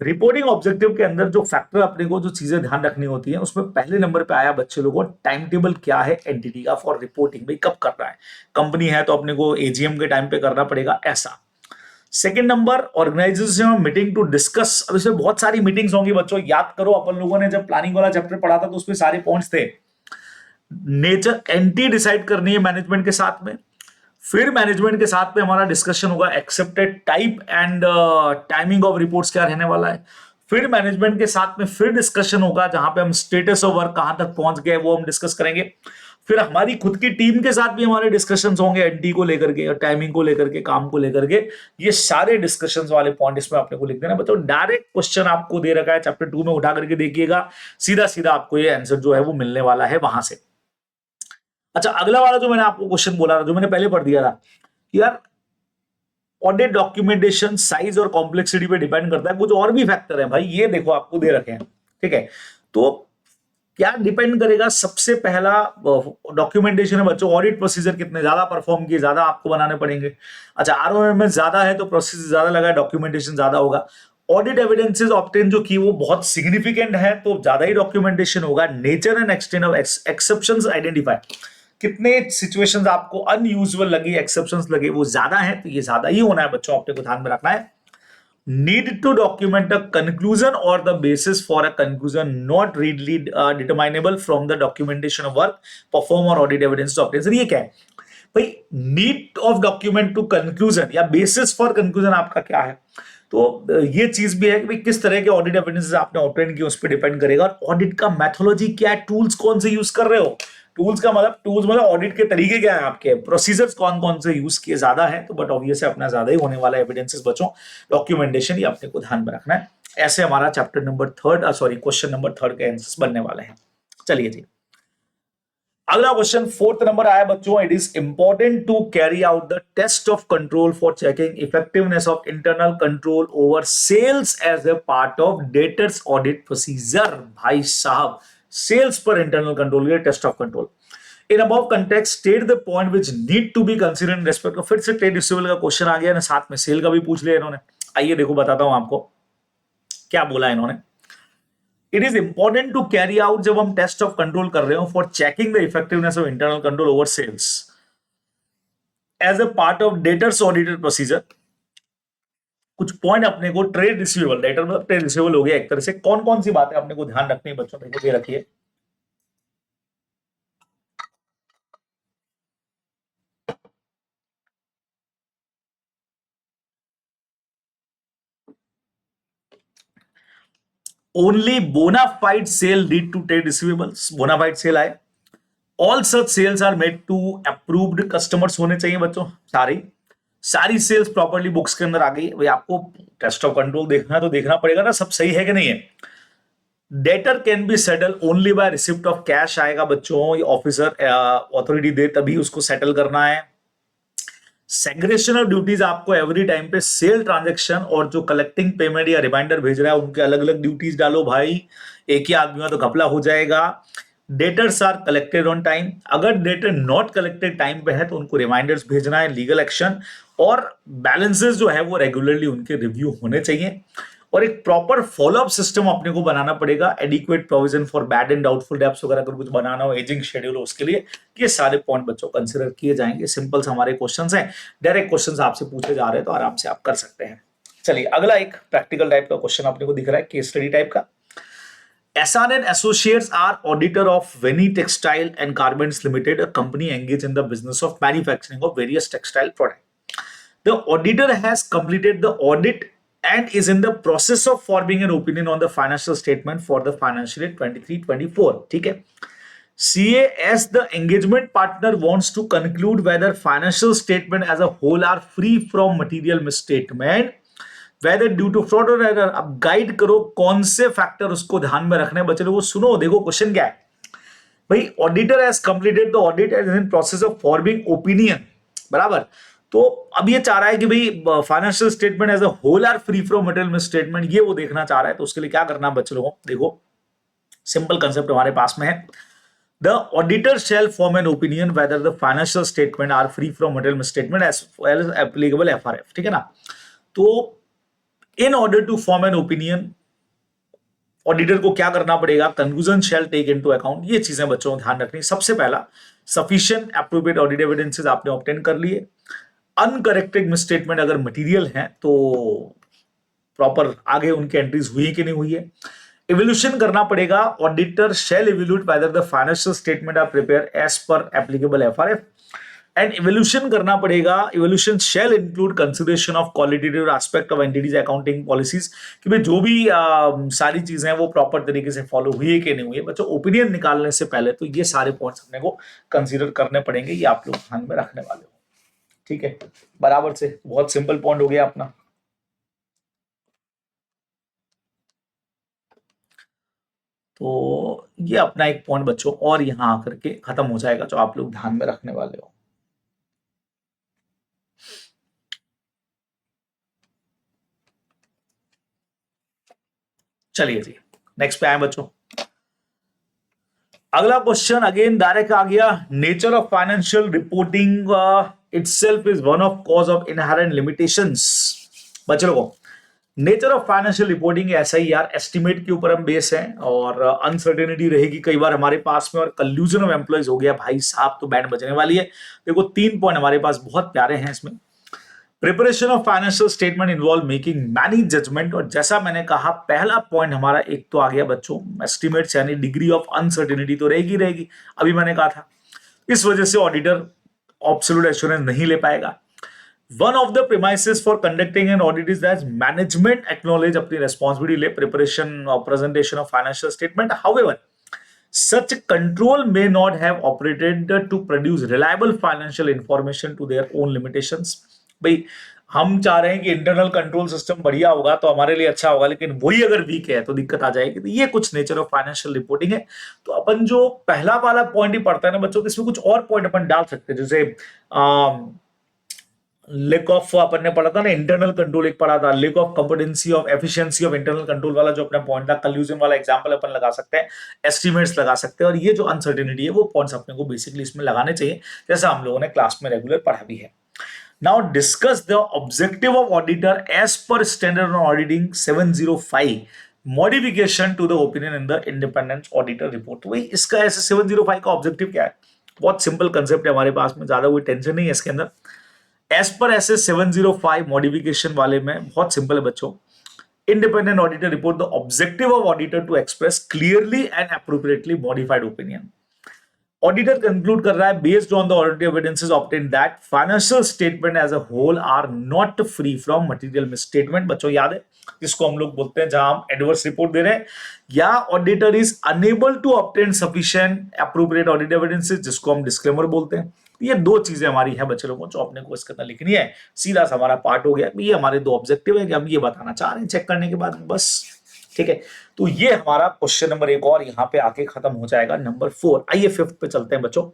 S1: रिपोर्टिंग ऑब्जेक्टिव के अंदर जो फैक्टर अपने को जो चीजें ध्यान रखनी होती है, उसमें पहले नंबर पे आया बच्चे लोगों टाइम टेबल क्या है एंटिटी का फॉर रिपोर्टिंग, भाई कब करना है। कंपनी है तो अपने को एजीएम के टाइम पे करना पड़ेगा ऐसा। Second number, organisation meeting to discuss. अब इसमें बहुत सारी मीटिंग्स होंगी बच्चों, याद करो अपन लोगों ने जब प्लानिंग वाला चैप्टर पढ़ा था तो उसमें सारे पॉइंट्स थे। नेचर एंटी डिसाइड करनी है मैनेजमेंट के साथ में, फिर मैनेजमेंट के साथ में हमारा डिस्कशन होगा accepted type and timing of reports क्या रहने वाला है। फिर मैनेजमेंट के साथ में फिर डिस्कशन होगा जहां पे हम स्टेटस ऑफ वर्क कहां तक पहुंच गए वो हम डिस्कस करेंगे। फिर हमारी खुद की टीम के साथ भी हमारे डिस्कशंस होंगे एनटी को लेकर के और टाइमिंग को लेकर के, काम को लेकर के। ये सारे डिस्कशंस वाले पॉइंट इसमें आपने को लिख देना बच्चों। डायरेक्ट क्वेश्चन आपको दे रखा है चैप्टर 2 में, उठा करके देखिएगा, सीधा सीधा आपको ये आंसर जो है वो मिलने वाला है वहां से। अच्छा, अगला वाला जो मैंने आपको क्वेश्चन बोला था, जो मैंने पहले पढ़ दिया था, यार ऑडिट डॉक्यूमेंटेशन साइज और कॉम्प्लेक्सिटी पे डिपेंड करता है, कुछ और भी फैक्टर है भाई, ये देखो आपको दे रखे हैं, ठीक है। तो क्या डिपेंड करेगा, सबसे पहला डॉक्यूमेंटेशन है बच्चों, ऑडिट प्रोसीजर कितने ज्यादा परफॉर्म किए, ज्यादा आपको बनाने पड़ेंगे। अच्छा, आरओएम में ज्यादा है तो प्रोसीजर ज्यादा लगा, डॉक्यूमेंटेशन ज्यादा होगा। ऑडिट एविडेंसेस ऑब्टेन जो की वो बहुत सिग्निफिकेंट है तो ज्यादा ही डॉक्यूमेंटेशन होगा। Nature and extent of exceptions identify, कितने सिचुएशंस आपको अनयूजुअल लगी, एक्सेप्शंस लगे, वो ज्यादा है तो ये ज्यादा ही होना है बच्चों, अपने को ध्यान में रखना है। Need to document a conclusion और the basis for a conclusion not readily determinable from the documentation of work perform और ऑडिट एविडेंस ऑब्टेन। ये क्या है भाई, need of document to conclusion या बेसिस फॉर कंक्लूजन आपका क्या है। तो ये चीज भी है कि भाई किस तरह के ऑडिट एविडेंसेस आपने ऑब्टेन किए उस पर डिपेंड करेगा। और ऑडिट का मेथोलॉजी क्या है, टूल्स कौन से यूज कर रहे हो, टूल्स का मतलब, टूल्स मतलब ऑडिट के तरीके क्या है आपके, प्रोसीजर्स कौन कौन से यूज किए ज्यादा है, तो बट ऑब्वियस है अपना ज्यादा ही होने वाला एविडेंसेस बच्चों, डॉक्यूमेंटेशन, ये अपने को ध्यान में रखना है। ऐसे हमारा chapter number 3 sorry question number 3 के आंसर्स बनने वाले हैं। चलिए जी, अगला क्वेश्चन 4th नंबर आया बच्चों, it is important to carry out the test of control for checking effectiveness of internal control over sales as a part of debtors audit procedure. भाई साहब, सेल्स पर इंटरनल कंट्रोल, ये test of control in above context state the point which need to be considered in respect of. फिर से trade receivable का question आ गया ना, साथ में सेल का भी पूछ लिया इन्होंने। आइए देखो बताता हूं आपको क्या बोला इन्होंने। It is important to carry out, जब हम टेस्ट ऑफ कंट्रोल कर रहे हो, for checking the effectiveness of internal control over sales as a part of debtors audited procedure. कुछ पॉइंट अपने को ट्रेड रिसीवेबल, डेटर मतलब ट्रेड रिसीवेबल हो गया एक तरह से, कौन कौन सी बातें अपने को ध्यान रखनी है बच्चों, देखो दे रखिए। Only bona fide sale lead to trade receivables, bona fide sale आए। All such sales are made to approved customers होने चाहिए बच्चों, सारी सेल्स प्रॉपर्ली बुक्स के अंदर आ गई। भाई आपको टेस्ट ऑफ कंट्रोल देखना है तो देखना पड़ेगा ना सब सही है कि नहीं है। Debtor can be settle only by receipt of cash आएगा बच्चों, ये ऑफिसर अथॉरिटी दे तभी उसको सेटल करना है। सेग्रेशन ऑफ ड्यूटीज, आपको एवरी टाइम पे सेल ट्रांजैक्शन और जो कलेक्टिंग पेमेंट या रिमाइंडर भेज रहा है उनके अलग अलग ड्यूटीज डालो भाई, एक ही आदमी में तो घपला हो जाएगा। Debtors are collected on time, अगर डेटर नॉट कलेक्टेड टाइम पे है तो उनको रिमाइंडर्स भेजना है, लीगल एक्शन, और बैलेंसेस जो है वो रेगुलरली उनके रिव्यू होने चाहिए। और एक प्रॉपर फॉलोअप सिस्टम अपने को बनाना पड़ेगा, adequate provision for bad and doubtful debts वगैरह अगर कुछ बनाना हो, एजिंग शेड्यूल हो उसके लिए, ये सारे पॉइंट बच्चों कंसीडर किए जाएंगे। सिंपल से हमारे क्वेश्चंस हैं, डायरेक्ट क्वेश्चंस आपसे पूछे जा रहे हैं तो आराम से आप कर सकते हैं। चलिए अगला एक प्रैक्टिकल टाइप का क्वेश्चन अपने को दिख रहा है, केस स्टडी टाइप का। SRN Associates are auditor of Veni Textile and Garments Limited, a company engaged in the business of manufacturing of various textile products. The auditor has completed the audit and is in the process of forming an opinion on the financial statement for the financial year 23-24. ठीक है, CA as the engagement partner wants to conclude whether financial statement as a whole are free from material misstatement, whether due to fraud or error। अब guide करो कौन से factor उसको ध्यान में रखने बच्चे लोगों, सुनो देखो क्वेश्चन क्या है। भाई auditor has completed the audit and in process of forming opinion, बराबर। तो अब ये चाह रहा है कि भाई financial statement as a whole are free from material misstatement, ये वो देखना चाह रहा है। तो उसके लिए क्या करना है बच्चे लोगों, देखो सिंपल कंसेप्ट हमारे पास में है। The auditor shall form an opinion whether the financial statement are free from material misstatement as well as applicable FRF, ठीक है ना। तो in order to form an opinion auditor को क्या करना पड़ेगा, conclusion shall take into account, ये चीजें बच्चों को ध्यान रखनी। सबसे पहला, सफिशिएंट एप्रोप्रिएट ऑडिट एविडेंसेस आपने ऑब्टेन कर लिए। अनकरेक्टेड मिसस्टेटमेंट अगर मटेरियल है तो प्रॉपर आगे उनकी एंट्रीज हुई है कि नहीं हुई है। इवोल्यूशन करना पड़ेगा, auditor shall evaluate whether the financial statement are prepare as per applicable FRF. And evaluation करना पड़ेगा, evaluation shall include consideration of qualitative aspect of entities accounting policies, कि भाई जो भी सारी चीजें हैं वो प्रॉपर तरीके से फॉलो हुई है कि नहीं हुई है। बच्चों ओपिनियन निकालने से पहले तो ये सारे पॉइंट्स अपने को कंसीडर करने पड़ेंगे, ये आप लोग ध्यान में रखने वाले हो, ठीक है। बराबर से बहुत सिंपल पॉइंट हो गया अपना। तो ये अपना एक पॉइंट बच्चों और यहां आकर के खत्म हो जाएगा, जो आप लोग ध्यान में रखने वाले हो। चलिए जी, नेक्स्ट पे आए बच्चों। अगला क्वेश्चन अगेन डायरेक्ट आ गया, nature of financial reporting itself is one of cause of inherent limitations. बच्चों को नेचर ऑफ फाइनेंशियल रिपोर्टिंग ऐसा ही यार, एस्टिमेट के ऊपर हम बेस है और अनसर्टेनिटी रहेगी कई बार हमारे पास में, और कल्यूजन ऑफ एम्प्लॉइज हो गया भाई साहब, तो बैंड बजने वाली है। देखो 3 पॉइंट हमारे पास बहुत प्यारे हैं इसमें। Preparation of financial statement involve making many judgement, और जैसा मैंने कहा पहला पॉइंट हमारा एक तो आ गया बच्चों, एस्टिमेट्स यानी डिग्री ऑफ अनसर्टेनिटी तो रहेगी रहेगी, अभी मैंने कहा था। इस वजह से ऑडिटर एब्सोल्यूट एश्योरेंस नहीं ले पाएगा। One of the premises for conducting an audit is that management acknowledge अपनी रिस्पॉन्सिबिलिटी ले प्रिपरेशन और presentation of financial statement. However such control may not have operated to produce reliable financial information to their own limitations। भाई हम चाह रहे हैं कि internal control system बढ़िया होगा तो हमारे लिए अच्छा होगा, लेकिन वही अगर वीक है तो दिक्कत आ जाएगी। तो ये कुछ नेचर ऑफ फाइनेंशियल रिपोर्टिंग है। तो अपन जो पहला वाला पॉइंट ही पढ़ता है ना बच्चों, इसमें कुछ और पॉइंट अपन डाल सकते हैं, जैसे लेक ऑफ अपन ने पढ़ा था ना, इंटरनल कंट्रोल एक पढ़ा था, lake of competency of efficiency of internal control वाला जो अपना पॉइंट था, कल्यूजन वाला एग्जांपल अपन लगा सकते हैं, एस्टिमेट्स लगा सकते हैं, और ये जो अनसर्टेनिटी है वो पॉइंट्स अपने को बेसिकली इसमें लगाने चाहिए, जैसा हम लोगों ने क्लास में रेगुलर पढ़ा भी है। Now discuss the objective of auditor as per standard on auditing 705 modification to the opinion in the independent auditor report. वही इसका ऐसे 705 का ऑब्जेक्टिव क्या है, बहुत सिंपल कंसेप्ट है हमारे पास में, ज्यादा कोई टेंशन नहीं है इसके अंदर। एज पर ऐसे 705 मॉडिफिकेशन वाले में बहुत सिंपल है बच्चों। Independent auditor report the objective of auditor to express clearly and appropriately modified opinion. Auditor conclude कर रहा है based on the auditive evidences obtained that financial statement as a whole are not free from material misstatement. बच्चों याद है, जिसको हम लोग बोलते हैं जहां हम एडवर्स रिपोर्ट दे रहे हैं, या auditor is unable to obtain sufficient appropriate auditive evidences, जिसको हम डिस्क्लेमर बोलते हैं। ये 2 चीजें हमारी है बच्चे लोगों जो अपने को इसके अंदर लिखनी है। सीधा सा हमारा पार्ट हो गया, ये हमारे 2 ऑब्जेक्टिव है कि हम ये बताना चाह रहे हैं चेक करने के बाद बस, ठीक है। तो ये हमारा क्वेश्चन नंबर 1 और यहाँ पे आके खत्म हो जाएगा नंबर 4। आइए 5th पे चलते हैं बच्चों।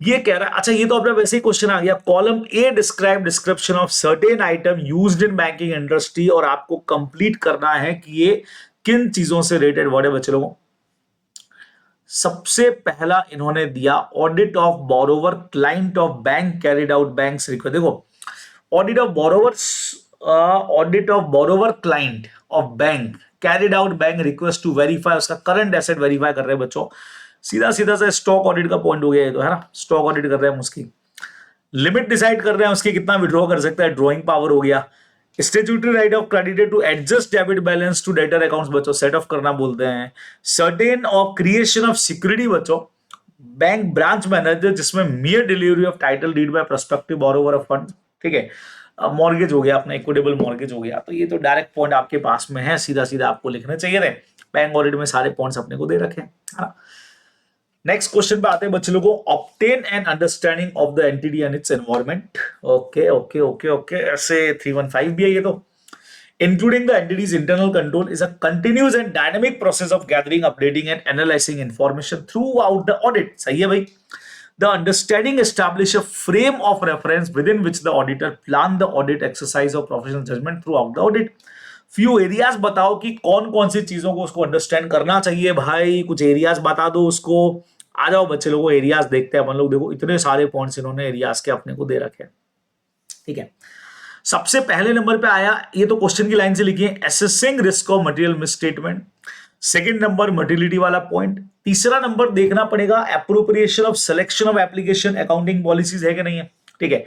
S1: ये कह रहा है, अच्छा ये तो अपना वैसे ही क्वेश्चन आ गया, column A describe description of certain item used in banking industry, और आपको कंप्लीट करना है कि ये किन चीजों से रिलेटेड वर्ड है बच्चे लोगों। सबसे पहला इन्होंने दिया audit of borrower client of bank carried out banks request. देखो audit of borrowers, audit of borrower client of bank carried out bank request to verify, उसका करंट एसेट वेरीफाई कर रहे हैं बच्चों। सीधा सीधा सा स्टॉक ऑडिट का पॉइंट हो गया ये तो, है ना। स्टॉक ऑडिट कर रहे हैं, उसकी लिमिट डिसाइड कर रहे हैं, उसकी कितना विड्रॉ कर सकता है, ड्रॉइंग पावर हो गया। Statutory right of creditor to adjust debit balance to debtor accounts बच्चों, सेट ऑफ करना बोलते हैं। Certain of creation of security बच्चों, बैंक ब्रांच मैनेजर, जिसमें mere delivery of title deed by prospective borrower of fund, ठीक है। Mortgage हो गया अपना, इक्विटेबल मॉर्गेज हो गया। तो ये तो डायरेक्ट पॉइंट आपके पास में है, सीधा सीधा आपको लिखने चाहिए थे। बैंक ऑडिट में सारे पॉइंट्स अपने को दे रखे हैं, है ना। नेक्स्ट क्वेश्चन पे आते हैं बच्चे लोगों, obtain an understanding of the entity and it's environment. Okay okay okay okay, ऐसे 315 भी है ये तो। including the entity's internal control, is a continuous and dynamic process of gathering, updating, and analyzing information throughout the audit. सही है भाई. The understanding establish a frame of reference within which the auditor plan the audit exercise of professional judgment throughout the audit. Few areas बताओ कि कौन कौन सी चीजों को उसको अंडरस्टैंड करना चाहिए भाई. कुछ एरियाज बता दो उसको. आ जाओ बच्चे लोगों, एरियाज देखते हैं अपन लोग. देखो इतने सारे पॉइंट्स इन्होंने एरियाज के अपने को दे रखे हैं. ठीक है, सबसे पहले नंबर पे आया, ये तो क्वेश्चन की लाइन से लिखिए, assessing risk of material misstatement. Second number materiality वाला पॉइंट. तीसरा नंबर देखना पड़ेगा appropriation of selection of application accounting policies है कि नहीं है. ठीक है,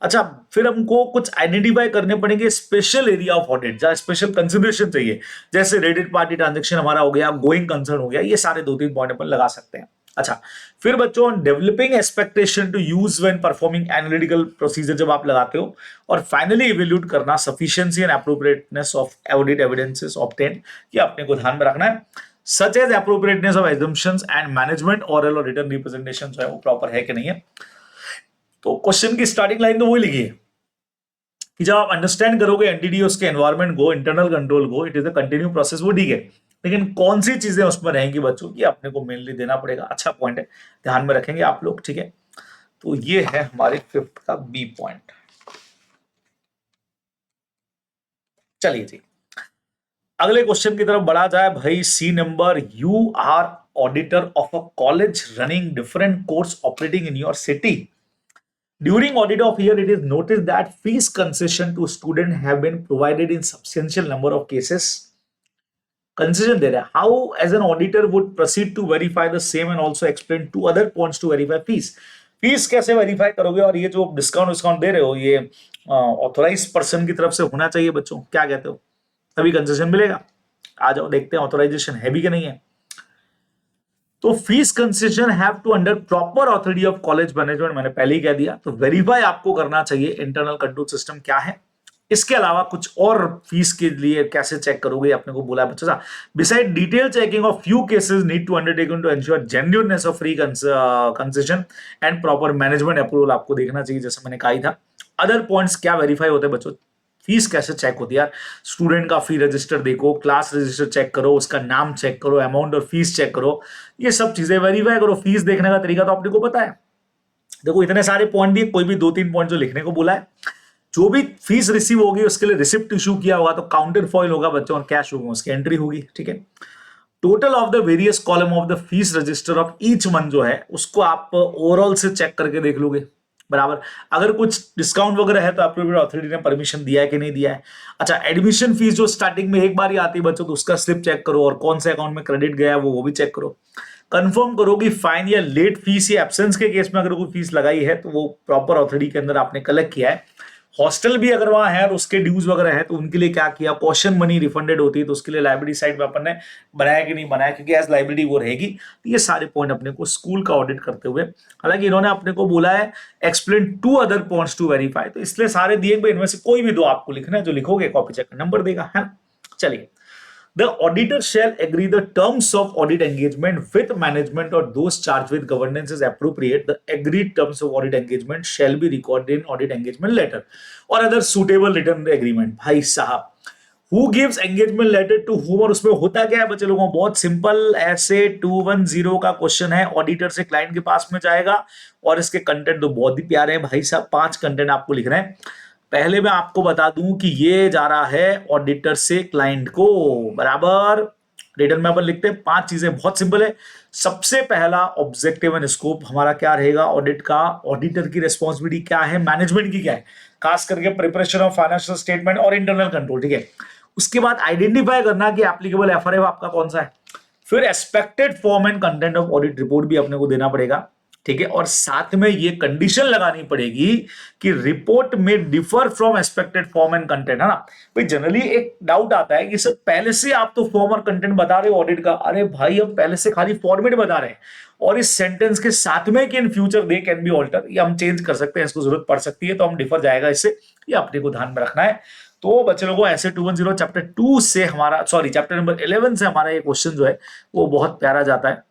S1: अच्छा फिर हमको कुछ आइडेंटिफाई करने पड़ेंगे स्पेशल एरिया ऑफ ऑडिट जहां स्पेशल कंसिडरेशन चाहिए, जैसे रेडेड पार्टी ट्रांजैक्शन हमारा हो गया, गोइंग कंसर्न हो गया. ये सारे 2-3 पॉइंट अपन लगा सकते हैं. अच्छा, फिर बच्चों developing expectation to use when performing analytical procedure जब आप लगाते हो. और फाइनली इवैल्यूएट करना sufficiency and appropriateness of audit evidences obtain. ये अपने को ध्यान में रखना है. Such as appropriateness of assumptions and management oral और रिटन रिप्रेजेंटेशन जो है वो प्रॉपर है कि नहीं है. तो क्वेश्चन की स्टार्टिंग लाइन तो वही लिखी है कि जब आप अंडरस्टैंड करोगे एंटिटी, उसके एनवायरमेंट को, इंटरनल कंट्रोल को, it is a continue process, वो ठीक है. लेकिन कौन सी चीजें उसमें रहेंगी बच्चों की अपने को मेनली देना पड़ेगा. अच्छा पॉइंट है, ध्यान में रखेंगे आप लोग. ठीक है, तो ये है हमारे 5th का बी पॉइंट. चलिए जी, अगले क्वेश्चन की तरफ बढ़ा जाए भाई. C number, you are auditor of a college running different course operating in your city. During audit of year, it is noticed that fees concession to student have been provided in substantial number of cases. Concession दे रहा है. How as an auditor would proceed to verify the same and also explain two other points to verify fees. Fees कैसे verify करोगे, और ये जो discount दे रहे हो ये ऑथोराइज पर्सन की तरफ से होना चाहिए बच्चों. क्या कहते हो, तभी कंसेशन मिलेगा. आ जाओ देखते हैं ऑथोराइजेशन है भी कि नहीं है. तो fees concession have to under proper authority of college management, मैंने पहले ही कह दिया. तो वेरीफाई आपको करना चाहिए इंटरनल कंट्रोल सिस्टम क्या है. इसके अलावा कुछ और फीस के लिए कैसे चेक करोगे अपने को बोला है बच्चों. Beside detail checking of few cases need to undertaken to ensure genuineness of free concession and proper management approval आपको देखना चाहिए, जैसे मैंने कहा ही था. अदर पॉइंट्स क्या वेरीफाई होते हैं बच्चों, फीस कैसे चेक होती है यार. स्टूडेंट का फी रजिस्टर देखो, क्लास रजिस्टर चेक करो, उसका नाम चेक करो, अमाउंट और फीस चेक करो, ये सब चीजें वेरीफाई करो. फीस देखने का तरीका तो आपने को पता है. देखो इतने सारे पॉइंट दिए, कोई भी 2-3 पॉइंट जो लिखने को बोला है. जो भी फीस रिसीव होगी उसके लिए रिसिप्ट इशू किया होगा तो काउंटर फॉइल होगा बच्चों, और कैश होगा उसकी एंट्री होगी. ठीक है, total of the various column of the fees register of each month जो है उसको आप ओवरऑल से चेक करके देख लोगे. बराबर, अगर कुछ डिस्काउंट वगैरह है तो अप्रूव्ड अथॉरिटी ने परमिशन दिया है कि नहीं दिया है. अच्छा, एडमिशन फीस जो स्टार्टिंग में एक बार ही आती है बच्चों, तो उसका स्लिप चेक करो, और कौन से अकाउंट में क्रेडिट गया है वो भी चेक करो. कंफर्म करो कि फाइन या लेट फीस या एब्सेंस के केस में अगर कोई फीस लगाई है तो वो प्रॉपर अथॉरिटी के अंदर आपने कलेक्ट किया है. हॉस्टल भी अगर वहां है और उसके ड्यूज वगैरह है तो उनके लिए क्या किया, कॉशन मनी रिफंडेड होती है तो उसके लिए लाइब्रेरी साइड में अपन ने बनाया कि नहीं बनाया, क्योंकि एज लाइब्रेरी वो रहेगी. तो ये सारे पॉइंट अपने को स्कूल का ऑडिट करते हुए, हालांकि इन्होंने अपने को बोला है explain 2 other points to verify, तो इसलिए सारे दिए गए इनमें से कोई भी 2 आपको लिखना है, जो लिखोगे कॉपी चेक नंबर देगा, है ना. चलिए, The auditor shall agree the terms of audit engagement with management or those charged with governance is appropriate. The agreed terms of audit engagement shall be recorded in audit engagement letter or other suitable written agreement. भाई साहब, who gives engagement letter to whom, और उसमें होता क्या है बच्चे लोगों, बहुत सिंपल, ऐसे 210 का क्वेश्चन है. ऑडिटर से क्लाइंट के पास में जाएगा और इसके कंटेंट तो बहुत ही प्यारे हैं भाई साहब. 5 कंटेंट आपको लिखना है. पहले मैं आपको बता दूं कि ये जा रहा है ऑडिटर से क्लाइंट को. बराबर, रिटर्न में अपन लिखते हैं 5 चीजें, बहुत सिंपल है. सबसे पहला ऑब्जेक्टिव एंड स्कोप हमारा क्या रहेगा ऑडिट का, ऑडिटर की रिस्पॉन्सिबिलिटी क्या है, मैनेजमेंट की क्या है, खास करके प्रिपरेशन ऑफ फाइनेंशियल स्टेटमेंट और इंटरनल कंट्रोल. ठीक है, उसके बाद आइडेंटिफाई करना कि एप्लीकेबल एफआरएफ आपका कौन सा है. फिर expected form and content of audit report भी अपने को देना पड़ेगा. ठीक है, और साथ में ये कंडीशन लगानी पड़ेगी कि रिपोर्ट में differ from expected form and content, है ना. भाई जनरली एक डाउट आता है कि सर पहले से आप तो फॉर्म और कंटेंट बता रहे हो ऑडिट का. अरे भाई, हम पहले से खाली फॉर्मेट बता रहे हैं और इस सेंटेंस के साथ में कि in future they can be alter, ये हम चेंज कर सकते हैं, इसको जरूरत पड़ सकती है तो हम डिफर जाएगा इससे, ये अपने को ध्यान में रखना है. तो बच्चे लोगों, ऐसे 210 चैप्टर 2 से हमारा, सॉरी चैप्टर नंबर 11 से हमारा ये क्वेश्चन जो है वो बहुत प्यारा जाता है.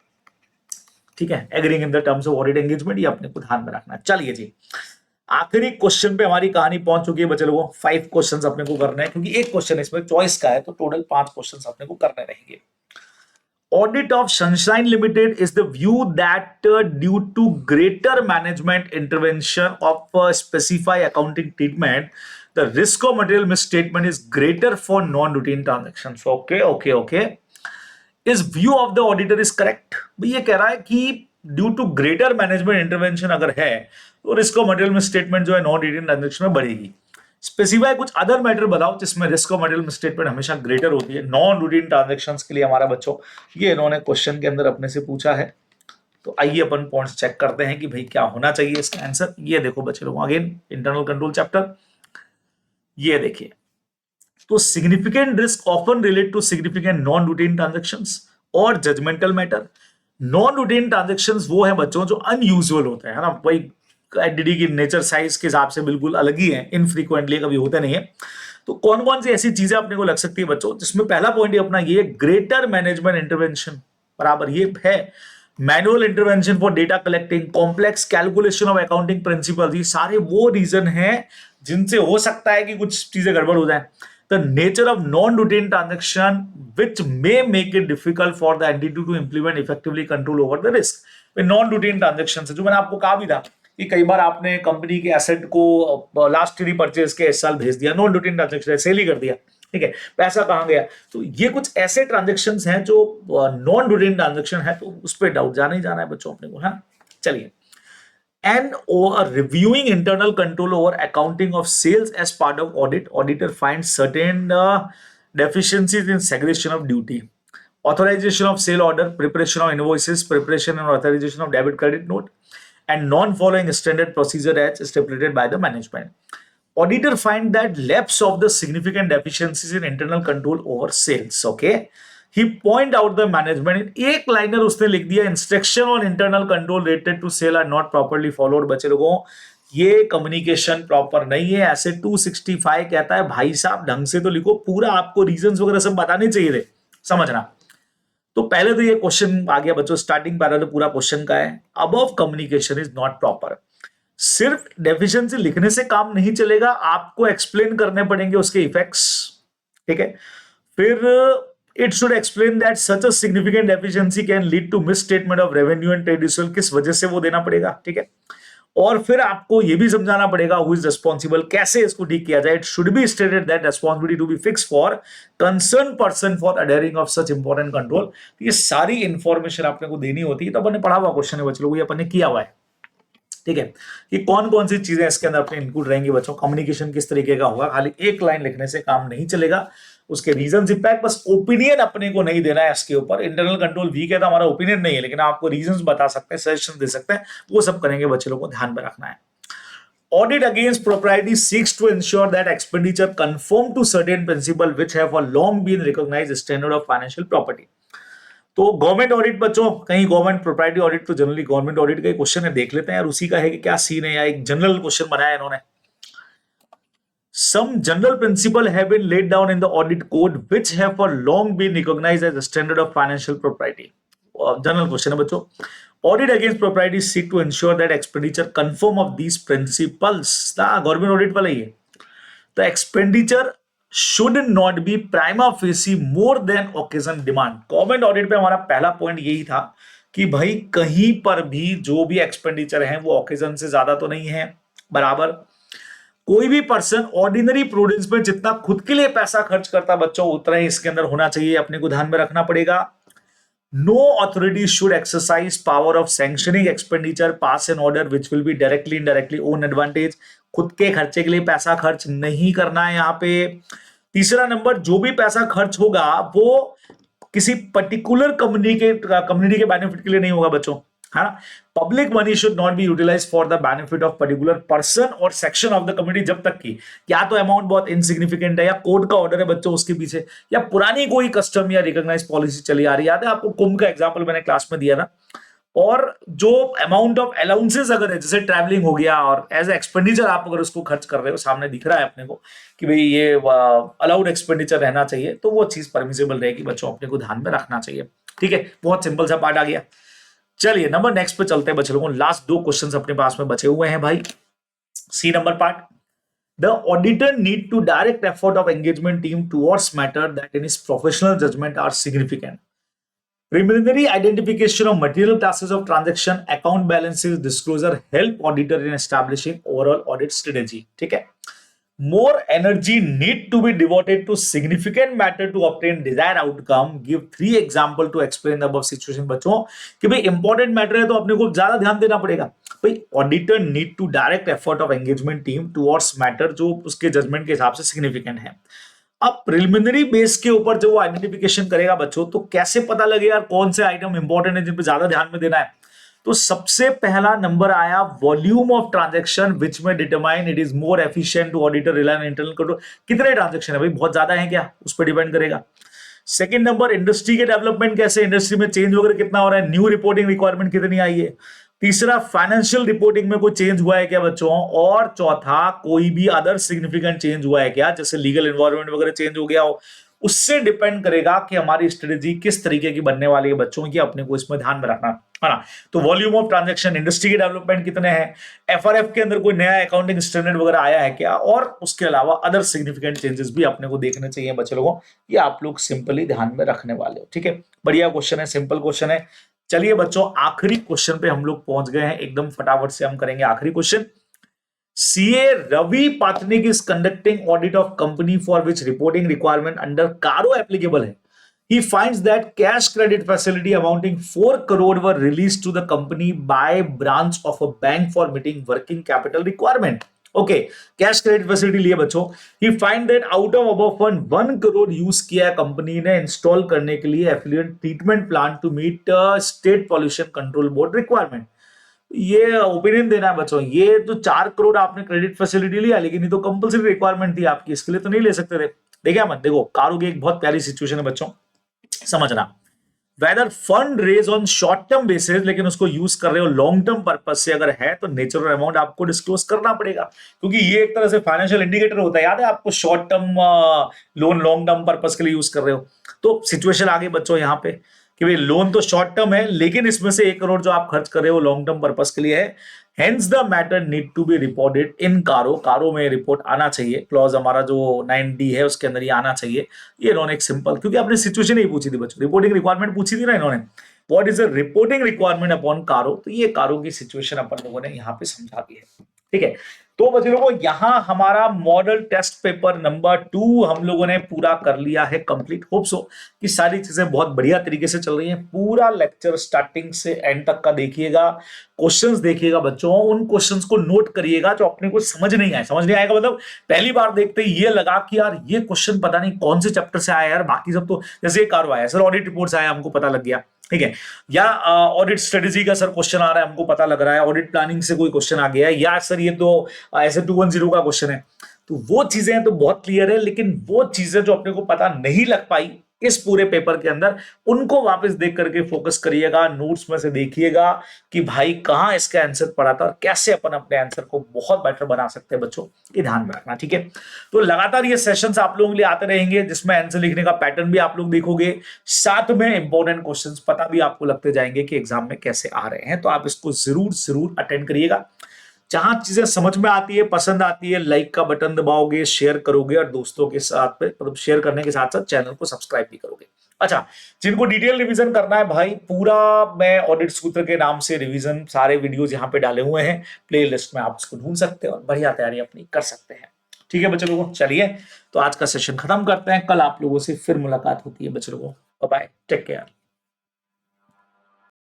S1: ठीक है, agreeing in the terms of audit engagement, ये अपने को ध्यान में रखना है. चलिए जी, आखिरी क्वेश्चन पे हमारी कहानी पहुंच चुकी है बच्चे लोगों। 5 क्वेश्चंस अपने को करने हैं, क्योंकि एक क्वेश्चन इसमें चॉइस का है, तो टोटल 5 क्वेश्चंस अपने को करने रहेंगे। Audit of Sunshine Limited is the view that due to greater management intervention of a specified accounting treatment, the risk of material misstatement is greater for non-routine transactions. Okay. इस view of the auditor is correct. भाई ये कह रहा है कि due to greater management intervention अगर है तो रिस्क ऑफ मटेरियल मिसस्टेटमेंट जो है नॉन रूटीन ट्रांजेक्शन में बढ़ेगी। स्पेसिफाई कुछ अदर मैटर बताओ जिसमें रिस्क ऑफ मटेरियल मिसस्टेटमेंट हमेशा ग्रेटर होती है नॉन रूटीन ट्रांजेक्शंस के लिए। हमारा बच्चों ये इन्होंने क्वेश्चन के अंदर अपने से पूछा है, तो आइए अपन पॉइंट्स चेक करते हैं कि भाई क्या होना चाहिए इसका आंसर। ये देखो बच्चे लोग, अगेन इंटरनल कंट्रोल चैप्टर, ये देखिए। तो significant risk often relate to significant non routine transactions और judgmental matter. Non routine transactions वो है बच्चों जो अनयूजुअल होते हैं, है ना। वही एंटिटी की नेचर साइज के हिसाब से बिल्कुल अलग ही है, इनफ्रीक्वेंटली कभी होते नहीं है। तो कौन कौन सी ऐसी चीजें अपने को लग सकती है बच्चों, जिसमें पहला पॉइंट ही अपना ये ग्रेटर मैनेजमेंट इंटरवेंशन बराबर ये है। Manual intervention for data collecting, complex calculation of accounting principle, ये सारे वो रीजन है जिनसे हो सकता है कि कुछ चीजें गड़बड़ हो जाए। The nature of non-routine transaction which may make it difficult for the entity to implement effectively control over the risk। non-routine transaction से जो मैंने आपको कहा भी था कि कई बार आपने कंपनी के एसेट को लास्ट ईयर परचेज के इस साल भेज दिया, नॉन रूटीन ट्रांजेक्शन सेल ही कर दिया, ठीक है, पैसा कहां गया। तो ये कुछ ऐसे ट्रांजेक्शंस हैं जो नॉन रूटीन ट्रांजेक्शन है, तो उस पर डाउट जाना ही जाना है बच्चों अपने को, है। चलिए, and or reviewing internal control over accounting of sales as part of audit, auditor finds certain deficiencies in segregation of duty, authorization of sale order, preparation of invoices, preparation and authorization of debit credit note, and non-following standard procedure as stipulated by the management. Auditor find that lapse of the significant deficiencies in internal control over sales, okay। He point out the management, एक liner उसने लिख दिया, instruction on internal control related to cell are not properly followed. बच्चे लोगों, ये communication proper नहीं है, ऐसे 265 कहता है भाई साहब ढंग से तो लिखो, पूरा आपको रीजंस वगैरह सब बताने चाहिए थे, समझना। तो पहले तो ये क्वेश्चन आ गया बच्चों, स्टार्टिंग पैरा तो पूरा क्वेश्चन का है, above communication is not proper. सिर्फ डेफिशिएंसी लिखने से काम नहीं चलेगा, आपको एक्सप्लेन करने पड़ेंगे उसके इफेक्ट्स, ठीक है। फिर it should explain that such a significant deficiency can lead to misstatement of revenue and trade receivable, किस वजह से वो देना पड़ेगा, ठीक है। और फिर आपको ये भी समझाना पड़ेगा who is responsible, कैसे इसको ठीक किया जाए। It should be stated that responsibility to be fixed for concerned person for adhering of such important control। ये सारी इंफॉर्मेशन आपने को देनी होती है, तो अपन ने पढ़ा हुआ क्वेश्चन है बच्चों लोग, ये अपन ने किया हुआ है, ठीक है। कि कौन कौन सी चीजें इसके अंदर अपने इंक्लूड रहेंगी बच्चों, कम्युनिकेशन किस तरीके का होगा, खाली एक लाइन लिखने से काम नहीं चलेगा, उसके रीजंस इंपैक्ट, बस ओपिनियन अपने को नहीं देना है इसके ऊपर। इंटरनल कंट्रोल वीक है तो हमारा ओपिनियन नहीं है, लेकिन आपको रीजंस बता सकते हैं, सजेशन दे सकते हैं, वो सब करेंगे बच्चे लोगों को ध्यान में रखना है। Audit against propriety seeks to ensure that expenditure conform to certain principles which have for long been recognized standard of financial property। तो गवर्नमेंट ऑडिट बच्चों, कहीं गवर्नमेंट प्रोप्राइटी ऑडिट तो जनरली गवर्नमेंट ऑडिट का क्वेश्चन है, देख लेते हैं यार उसी का है कि क्या सीन है, या एक जनरल क्वेश्चन बनाया इन्होंने। Some general principle have been laid down in the audit code which have for long been recognized as a standard of financial propriety। General question है बच्चों। Audit against propriety seek to ensure that expenditure conform of these principles। Government audit वाला ही है। The expenditure should not be prima facie more than occasion demand। Government audit पे हमारा पहला point यही था कि भाई कहीं पर भी जो भी एक्सपेंडिचर है वो ऑकेजन से ज्यादा तो नहीं है, बराबर। कोई भी पर्सन ऑर्डिनरी प्रूडेंस में जितना खुद के लिए पैसा खर्च करता बच्चों, उतना ही इसके अंदर होना चाहिए, अपने को ध्यान में रखना पड़ेगा। No authority should exercise power of sanctioning expenditure pass an order which will be directly indirectly own advantage. खुद के खर्चे के लिए पैसा खर्च नहीं करना है यहाँ पे। तीसरा नंबर, जो भी पैसा खर्च होगा वो किसी पर्टिकुलर कम्युनिटी के बेनिफिट के लिए नहीं होगा बच्चों, है ना। Public money should not be utilise for the benefit of particular person और सेक्शन ऑफ द कम्युनिटी, जब तक की या तो अमाउंट बहुत इनसिग्निफिकेंट है, या कोर्ट का ऑर्डर है बच्चों उसके पीछे, या पुरानी कोई कस्टम या रिकॉग्नाइज पॉलिसी चली आ रही है। याद है आपको कुंभ का एग्जांपल मैंने क्लास में दिया था। और जो अमाउंट ऑफ अलाउंसेस अगर है, जैसे ट्रैवलिंग हो गया, और एज ए एक्सपेंडिचर आप अगर उसको खर्च कर रहे हो, सामने दिख रहा है अपने को कि भाई ये अलाउड एक्सपेंडिचर रहना चाहिए, तो वो चीज परमिसेबल रहेगी बच्चों, अपने को ध्यान में रखना चाहिए, ठीक है। बहुत सिंपल सा पार्ट आ गया। चलिए नंबर नेक्स्ट पे चलते हैं बच्चे लोगों। लास्ट 2 क्वेश्चंस अपने पास में बचे हुए हैं भाई। C number part, the auditor need to direct effort of engagement team towards matter that in his professional judgment are significant. Preliminary identification of material classes of transaction, account balances, disclosure help auditor in establishing overall audit strategy. ठीक है, more energy need to be devoted to significant matter to obtain desired outcome. Give 3 example to explain the above situation. बच्चों कि भाई important matter है तो अपने को ज्यादा ध्यान देना पड़ेगा. भाई auditor need to direct effort of engagement team towards matter जो उसके जजमेंट के हिसाब से सिग्निफिकेंट है. अब प्रिलिमिनरी बेस के ऊपर जो वो आइडेंटिफिकेशन करेगा बच्चों, तो कैसे पता लगेगा यार कौन से आइटम इंपॉर्टेंट है जिन पे ज्यादा ध्यान में देना है. तो सबसे पहला नंबर आया वॉल्यूम ऑफ ट्रांजैक्शन विच में determine it is more efficient to auditor rely on internal control. कितने ट्रांजैक्शन है भाई, बहुत ज्यादा है क्या, उस पर डिपेंड करेगा. सेकंड नंबर, इंडस्ट्री के डेवलपमेंट कैसे, इंडस्ट्री में चेंज वगैरह कितना हो रहा है, न्यू रिपोर्टिंग रिक्वायरमेंट कितनी आई है. तीसरा, फाइनेंशियल रिपोर्टिंग में कोई चेंज हुआ है क्या बच्चों. और चौथा, कोई भी अदर सिग्निफिकेंट चेंज हुआ है क्या, जैसे लीगल एनवायरनमेंट वगैरह चेंज हो गया हो. उससे डिपेंड करेगा कि हमारी स्ट्रेटेजी किस तरीके की बनने वाली है बच्चों की, अपने को इसमें ध्यान में रखना है ना. तो वॉल्यूम ऑफ ट्रांजैक्शन, इंडस्ट्री के डेवलपमेंट कितने हैं, एफआरएफ के अंदर कोई नया अकाउंटिंग स्टैंडर्ड वगैरह आया है क्या, और उसके अलावा अदर सिग्निफिकेंट चेंजेस भी अपने को देखने चाहिए बच्चे लोगों. ये आप लोग सिंपली ध्यान में रखने वाले हो. ठीक है, बढ़िया क्वेश्चन है, सिंपल क्वेश्चन है. चलिए बच्चों, आखिरी क्वेश्चन पे हम लोग पहुंच गए हैं, एकदम फटाफट से हम करेंगे आखिरी question. CA Ravi Patnik is conducting audit of company for which reporting requirement under CARO applicable है. He finds that cash credit facility amounting 4 crore were released to the company by branch of a bank for meeting working capital requirement. Okay, cash credit facility लिए बच्चों. He find that out of above fund 1 crore use किया है company ने install करने के लिए effluent treatment plant to meet state pollution control board requirement. ये opinion देना है बच्चों. ये तो 4 करोड़ आपने क्रेडिट फैसिलिटी लिया, लेकिन ये तो कंपलसरी रिक्वायरमेंट थी आपकी, इसके लिए तो नहीं ले सकते थे. देखिए मत, देखो कारो की एक बहुत प्यारी सिचुएशन है बच्चों, समझना. Whether fund raise on short term basis, लेकिन उसको यूज कर रहे हो लॉन्ग टर्म पर्पज से अगर है, तो नेचुरल अमाउंट आपको डिस्क्लोज करना पड़ेगा, क्योंकि ये एक तरह से फाइनेंशियल इंडिकेटर होता है. याद है आपको, short term loan long term purpose के लिए यूज कर रहे हो. तो सिचुएशन आ गई बच्चों यहाँ पे कि भाई लोन तो शॉर्ट टर्म है, लेकिन इसमें से 1 करोड़ जो आप खर्च कर रहे हो लॉन्ग टर्म पर्पस के लिए है. Hence the matter need to be reported in CARO. CARO में रिपोर्ट आना चाहिए, क्लॉज हमारा जो 9D है उसके अंदर ये आना चाहिए. ये इन्होंने एक सिंपल, क्योंकि आपने सिचुएशन ही पूछी थी बच्चों, रिपोर्टिंग रिक्वायरमेंट पूछी थी ना इन्होंने, what is the reporting requirement upon कारो. तो ये कारो की सिचुएशन अपन लोगों ने यहाँ पे समझा दी है. ठीक है, तो बच्चों लोगों यहाँ हमारा मॉडल टेस्ट पेपर नंबर 2 हम लोगों ने पूरा कर लिया है कंप्लीट. होप सो कि सारी चीजें बहुत बढ़िया तरीके से चल रही हैं. पूरा लेक्चर स्टार्टिंग से एंड तक का देखिएगा, क्वेश्चंस देखिएगा बच्चों, उन क्वेश्चंस को नोट करिएगा जो अपने को समझ नहीं आएगा मतलब पहली बार देखते ही ये लगा कि यार ये क्वेश्चन पता नहीं कौन से चैप्टर से आया यार, बाकी सब तो जैसे कारो आया सर, ऑडिट रिपोर्ट आया हमको पता लग गया. ठीक है, या ऑडिट स्ट्रेटेजी का सर क्वेश्चन आ रहा है हमको पता लग रहा है, ऑडिट प्लानिंग से कोई क्वेश्चन आ गया है, या सर ये तो ऐसे 210 का क्वेश्चन है. तो वो चीजें तो बहुत क्लियर है, लेकिन वो चीजें जो अपने को पता नहीं लग पाई इस पूरे पेपर के अंदर, उनको वापस देख करके फोकस करिएगा, नोट्स में से देखिएगा कि भाई कहां इसका आंसर पड़ा था और कैसे अपन अपने आंसर को बहुत बेटर बना सकते हैं बच्चों, ये ध्यान में रखना. ठीक है, तो लगातार ये सेशंस आप लोगों के लिए आते रहेंगे, जिसमें आंसर लिखने का पैटर्न भी आप लोग देखोगे, साथ में इंपॉर्टेंट क्वेश्चंस पता भी आपको लगते जाएंगे कि एग्जाम में कैसे आ रहे हैं. तो आप इसको जरूर अटेंड करिएगा. जहां चीजें समझ में आती है, पसंद आती है, लाइक का बटन दबाओगे, शेयर करोगे, और दोस्तों के साथ मतलब शेयर करने के साथ साथ चैनल को सब्सक्राइब भी करोगे. अच्छा, जिनको डिटेल रिवीजन करना है भाई, पूरा मैं ऑडिट सूत्र के नाम से रिवीजन सारे वीडियोस यहाँ पे डाले हुए हैं, प्लेलिस्ट में आप उसको ढूंढ सकते हैं और बढ़िया तैयारी अपनी कर सकते हैं. ठीक है बच्चों लोगों, चलिए तो आज का सेशन खत्म करते हैं. कल आप लोगों से फिर मुलाकात होती है बच्चों लोगों. Bye bye, take care.